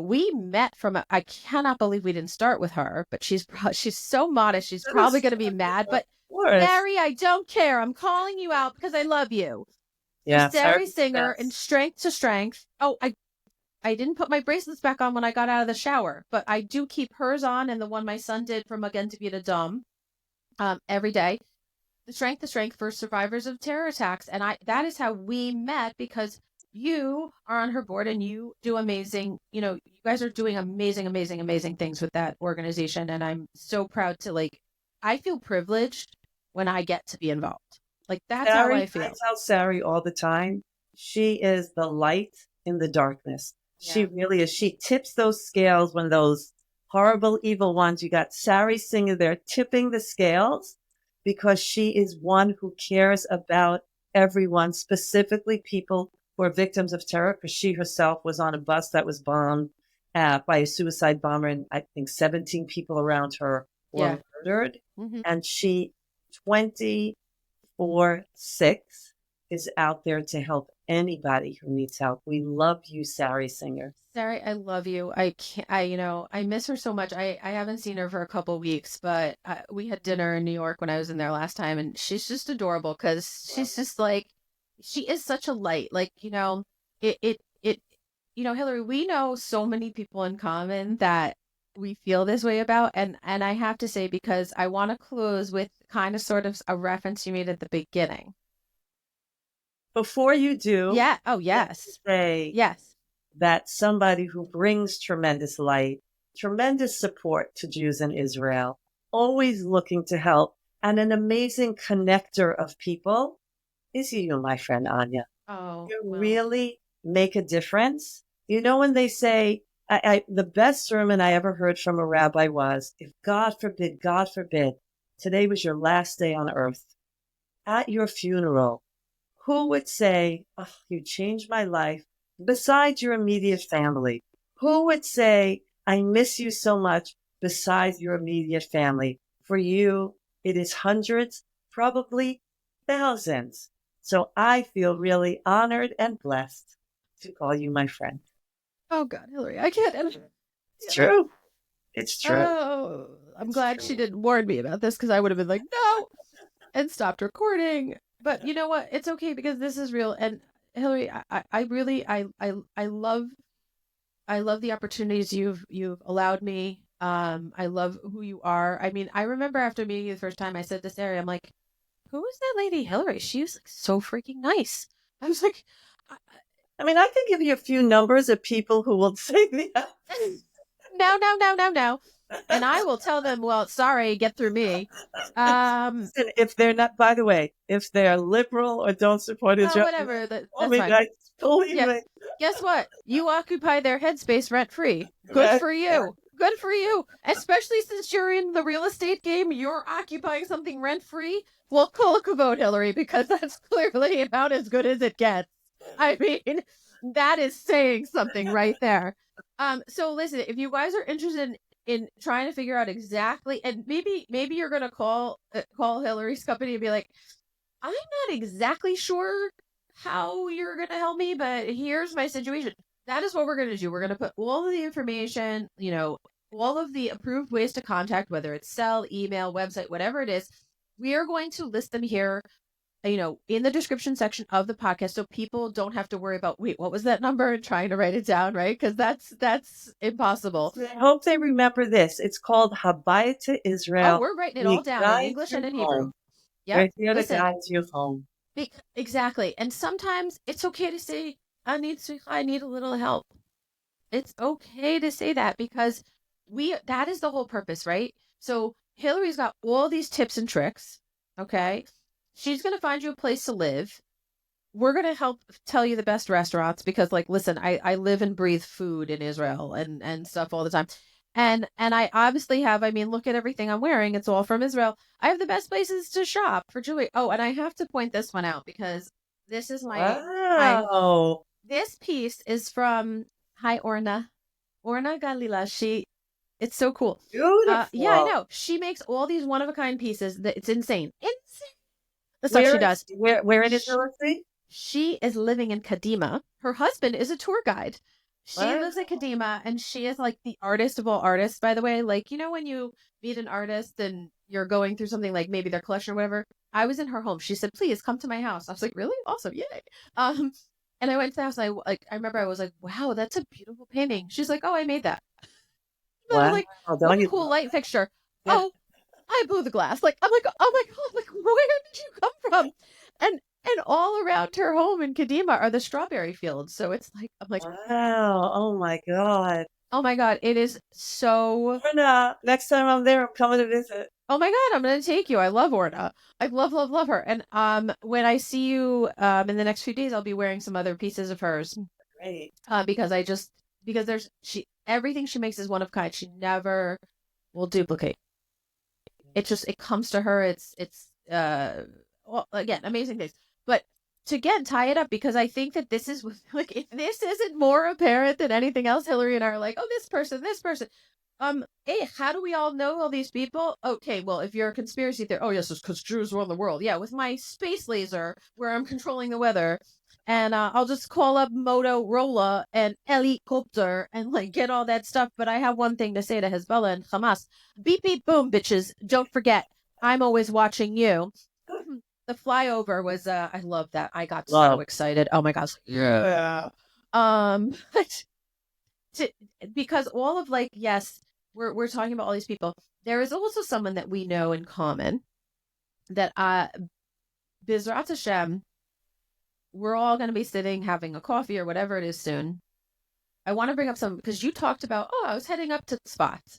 we met I cannot believe we didn't start with her, but she's so modest. She's That probably is, going to be mad, of but course. Sarri, I don't care. I'm calling you out because I love you. So Yeah, sorry. Sarri Singer and Strength to Strength. Oh, I didn't put my bracelets back on when I got out of the shower, but I do keep hers on and the one my son did from Again to Be the Dumb every day. The Strength for survivors of terror attacks. And that is how we met because you are on her board and you do amazing, you guys are doing amazing, amazing, amazing things with that organization. And I'm so proud to I feel privileged when I get to be involved. Like that's how Sari, I I feel. tell Sari all the time, she is the light in the darkness. She Yeah. really is. She tips those scales when those horrible, evil ones, you got Sari Singer there tipping the scales because she is one who cares about everyone, specifically people who are victims of terror, because she herself was on a bus that was bombed by a suicide bomber, and I think 17 people around her Yeah. were murdered. Mm-hmm. And she 24/6 is out there to help anybody who needs help. We love you, Sari Singer. Sarah, I love you. I can't, I miss her so much. I haven't seen her for a couple weeks, but we had dinner in New York when I was in there last time, and she's just adorable because she's just like, she is such a light. Like, it, Hillary, we know so many people in common that we feel this way about, and I have to say, because I want to close with kind of sort of a reference you made at the beginning. Before you do, Yeah. Oh, let me yes. say Yes. that somebody who brings tremendous light, tremendous support to Jews in Israel, always looking to help, and an amazing connector of people is you, my friend Anya. Oh, You well. really make a difference. You know, when they say, the best sermon I ever heard from a rabbi was, if God forbid, today was your last day on earth, at your funeral, who would say, oh, you changed my life, besides your immediate family? Who would say, I miss you so much, besides your immediate family? For you, it is hundreds, probably thousands. So I feel really honored and blessed to call you my friend. Oh God, Hillary, I can't. It's true. It's true. Oh, I'm It's glad true. she didn't warn me about this because I would have been like, no, and stopped recording. But you know what? It's okay because this is real. And Hillary, I really, I love the opportunities you've allowed me I love who you are. I mean, I remember after meeting you the first time, I said to Sarah, I'm like, who is that lady Hillary? She was like so freaking nice. I was like, I- I mean, I can give you a few numbers of people who will say that. no, no, no, no, no. And I will tell them, well, sorry, get through me. Um, Listen, if they're not, by the way, if they're liberal or don't support well, Israel, whatever. call That's me fine. nice. Believe Yeah. me. Guess what? You occupy their headspace rent free. Good for you. Good for you. Especially since you're in the real estate game, you're occupying something rent free. Well, call a vote, Hillary, because that's clearly about as good as it gets. I mean, that is saying something right there. So listen, if you guys are interested in trying to figure out exactly, and maybe you're gonna call Hillary's company and be like, I'm not exactly sure how you're going to help me, but here's my situation. That is what we're going to do. We're going to put all of the information, all of the approved ways to contact, whether it's cell, email, website, whatever it is. We are going to list them here, in the description section of the podcast, so people don't have to worry about, wait, what was that number, and trying to write it down, right? Because that's impossible. I hope they remember this. It's called Habayta Oh, Israel. we're writing it all We down in guide English and you in Hebrew. home. Yep. We're here to Listen, guide you home. exactly. And sometimes it's okay to say, I need a little help. It's okay to say that because that is the whole purpose, right? So Hillary's got all these tips and tricks. Okay. She's going to find you a place to live. We're going to help tell you the best restaurants because, like, listen, I live and breathe food in Israel and stuff all the time. And I obviously have, I mean, look at everything I'm wearing. It's all from Israel. I have the best places to shop for jewelry. Oh, and I have to point this one out because this is Wow. this piece is from, hi, Orna Galila. It's so cool. Yeah, I Beautiful. know. She makes all these one of a kind pieces. That it's insane. Insane. The stuff she Where does. where in She, Israel is he? she is living in Kadima. Her husband is a tour guide. She Wow. lives in Kadima and she is like the artist of all artists, by the way. Like, when you meet an artist and you're going through something like maybe their collection or whatever. I was in her home. She said, please come to my house. I was like, really? Awesome. Yay. Um, and I went to the house and I remember I was like, wow, that's a beautiful painting. She's like, oh, I made that. And I was Wow. like, what Don't a you cool love light fixture. it? Oh, I blew the glass. Like, I'm like, oh my God, like, where did you come from? And all around her home in Kadima are the strawberry fields. So it's like, I'm like, Wow. Oh my God. oh my God, it is so, Orna, next time I'm there, I'm coming to visit. oh my God, I'm going to take you. I love Orna. I love, love, love her. And when I see you in the next few days, I'll be wearing some other pieces of hers Great. because everything she makes is one of a kind. She never will duplicate. It comes to her. Well, again, amazing things. But to again tie it up, because I think that this is like, if this isn't more apparent than anything else, Hillary and I are like, oh, this person. Hey, how do we all know all these people? Okay, well, if you're a conspiracy theory, oh yes, it's because Jews run the world. Yeah, with my space laser where I'm controlling the weather, and I'll just call up Motorola and helicopter and like get all that stuff. But I have one thing to say to Hezbollah and Hamas: beep beep boom, bitches! Don't forget, I'm always watching you. The flyover was I love that. I got so Love. excited. Oh my gosh. Yeah. Um to, because all of, like, yes, we're talking about all these people. There is also someone that we know in common that Bizrat Hashem, we're all going to be sitting having a coffee or whatever it is soon. I want to bring up some because you talked about, I was heading up to Tzfat.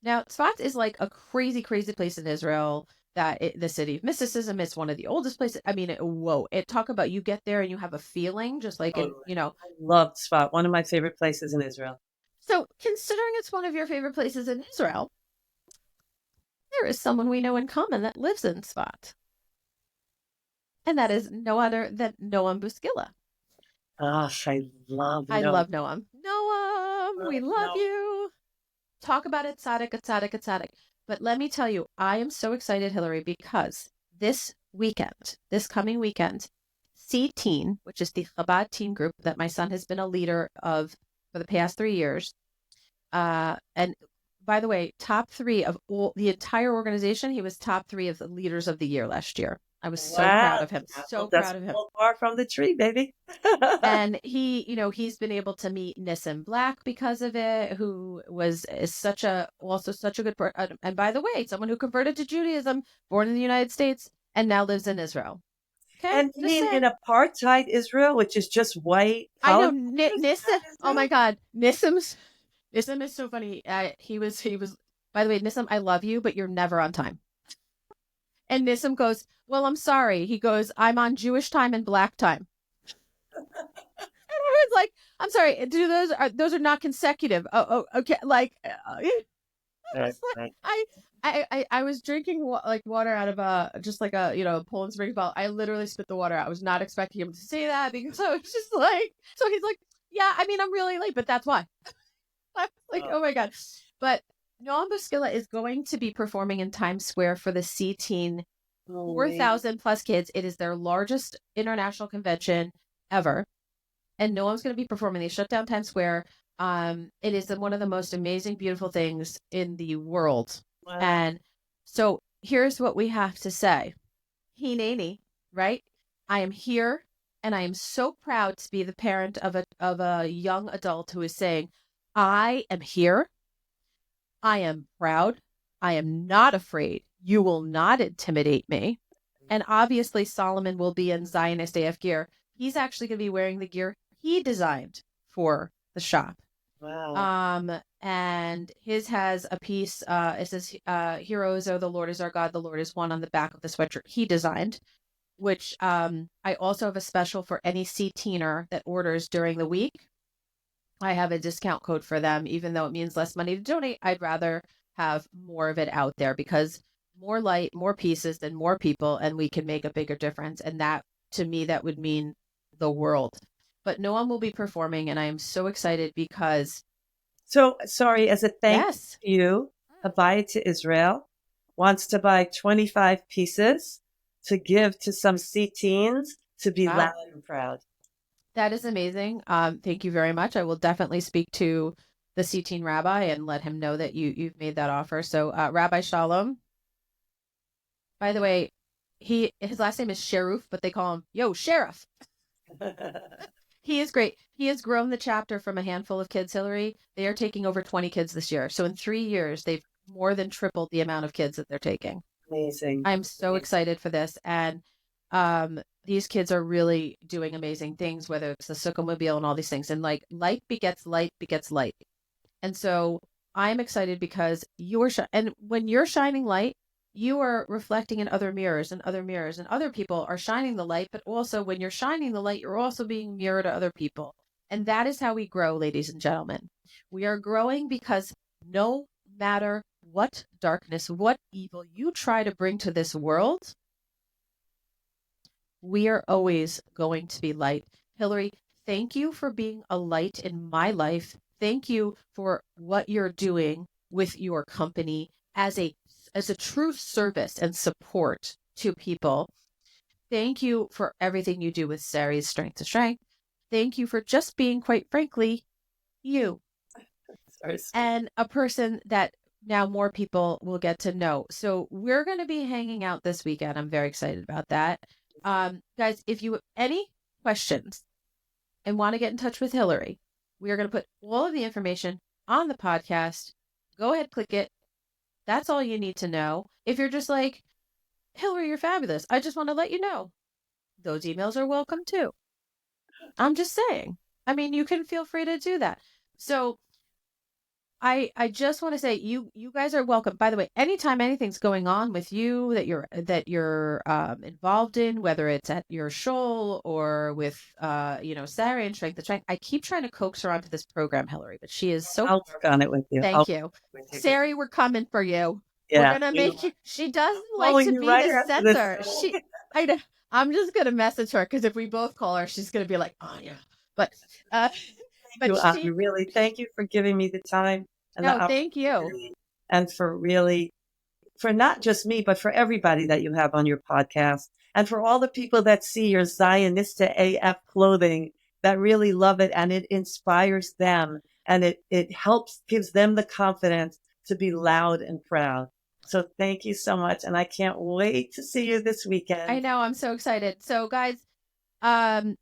Now, Tzfat is like a crazy, crazy place in Israel. The city of mysticism. It's one of the oldest places. I mean, whoa! Talk about, you get there and you have a feeling just like in, Totally. I love Spot. One of my favorite places in Israel. So, considering it's one of your favorite places in Israel, there is someone we know in common that lives in Tzfat, and that is no other than Noam Buskila. Gosh, I love I no. love Noam. Noam, we love No. you. Talk about it, tzaddik, tzaddik, tzaddik. But let me tell you, I am so excited, Hillary, because this coming weekend, C-Teen, which is the Chabad teen group that my son has been a leader of for the past 3 years, and by the way, top 3 of all the entire organization. He was top 3 of the leaders of the year last year. I was so proud Wow. of him. Apple So proud of doesn't him. fall far from the tree, baby. And he's been able to meet Nissim Black because of it, who is such a good and by the way, someone who converted to Judaism, born in the United States, and now lives in Israel. Okay, And you just mean in saying. apartheid Israel, which is just white I know college workers? Is Nissim. that Oh my Israel? God, Nissim is so funny. He was. By the way, Nissim, I love you, but you're never on time. And Nissim goes, "Well, I'm sorry." He goes, "I'm on Jewish time and Black time." And I was like, "I'm sorry. Do those are not consecutive?" Oh, okay. Like, Right, it's like right. I was drinking like water out of a just like a Poland Springs bottle. I literally spit the water out. I was not expecting him to say that because I was just like, so he's like, "Yeah, I mean, I'm really late, but that's why." I was like, Oh, "Oh my God!" But Noam Buscilla is going to be performing in Times Square for the C Teen holy. 4,000 plus kids. It is their largest international convention ever. And no one's going to be performing. They shut down Times Square. It is one of the most amazing, beautiful things in the world. Wow. And so here's what we have to say. Hineni, right? I am here and I am so proud to be the parent of a young adult who is saying, I am here. I am proud. I am not afraid. You will not intimidate me. And obviously, Solomon will be in Zionist AF gear. He's actually going to be wearing the gear he designed for the shop. Wow. And his has a piece, it says, Heroes, oh, the Lord is our God, the Lord is one on the back of the sweatshirt he designed, which I also have a special for any C-teener that orders during the week. I have a discount code for them, even though it means less money to donate. I'd rather have more of it out there because more light, more pieces, and more people, and we can make a bigger difference. And that, to me, that would mean the world. But Noam will be performing, and I am so excited because, So, sorry, as a thank yes, you to you, Habayta Israel wants to buy 25 pieces to give to some sea teens to be wow, loud and proud. that is amazing. Thank you very much. I will definitely speak to the C-teen rabbi and let him know that you've made that offer. So, Rabbi Shalom, by the way, his last name is Sharif, but they call him Yo Sheriff. He is great. He has grown the chapter from a handful of kids, Hillary. They are taking over 20 kids this year. So in 3 years, they've more than tripled the amount of kids that they're taking. Amazing. I'm so Amazing. excited for this. And these kids are really doing amazing things, whether it's the Sukkah and all these things. And like light begets light begets light. And so I'm excited because and when you're shining light, you are reflecting in other mirrors and other mirrors, and other people are shining the light. But also, when you're shining the light, you're also being mirrored to other people. And that is how we grow, ladies and gentlemen. We are growing because no matter what darkness, what evil you try to bring to this world, we are always going to be light. Hillary, thank you for being a light in my life. Thank you for what you're doing with your company as a true service and support to people. Thank you for everything you do with Sarri's Strength to Strength. Thank you for just being, quite frankly, you So sweet. and a person that now more people will get to know. So we're going to be hanging out this weekend. I'm very excited about that. Guys, if you have any questions and want to get in touch with Hillary, we are going to put all of the information on the podcast. Go ahead, click it. That's all you need to know. If you're just like, Hillary, you're fabulous, I just want to let you know, those emails are welcome too. I'm just saying. I mean, you can feel free to do that. So I just want to say you guys are welcome. By the way, anytime anything's going on with you that you're involved in, whether it's at your show or with Sarah and Strength the Strength, I keep trying to coax her onto this program, Hillary, but she is so. I'll work on it with you. I'll Thank you, work with you. Sari. We're coming for you. We're Yeah. gonna make you. She doesn't like Calling to you be right the after this. censor. I, know- I'm just gonna message her because if we both call her, she's gonna be like, oh yeah. But uh, Thank but you, Avi. she. Really, thank you for giving me the time and the No, thank you. opportunity, and for really, for not just me, but for everybody that you have on your podcast, and for all the people that see your Zionist AF clothing that really love it, and it inspires them, and it helps, gives them the confidence to be loud and proud. So thank you so much. And I can't wait to see you this weekend. I know. I'm so excited. So guys,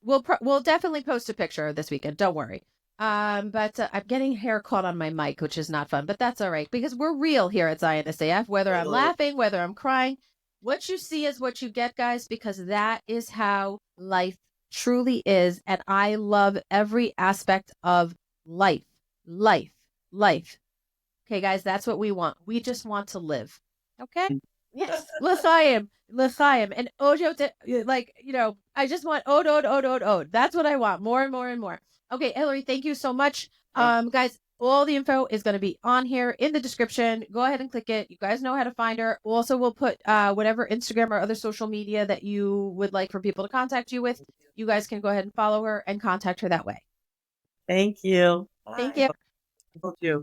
we'll definitely post a picture this weekend. Don't worry. But I'm getting hair caught on my mic, which is not fun, but that's all right because we're real here at Zionist AF, whether I'm laughing, whether I'm crying. What you see is what you get, guys, because that is how life truly is. And I love every aspect of life, life, life. Okay, guys, that's what we want. We just want to live. Okay? Yes. L'chaim. And Ojo, like, I just want Ode. That's what I want. More and more and more. Okay, Hillary, thank you so much. Guys, all the info is going to be on here in the description. Go ahead and click it. You guys know how to find her. Also, we'll put whatever Instagram or other social media that you would like for people to contact you with. You guys can go ahead and follow her and contact her that way. Thank you. Thank you. Thank you.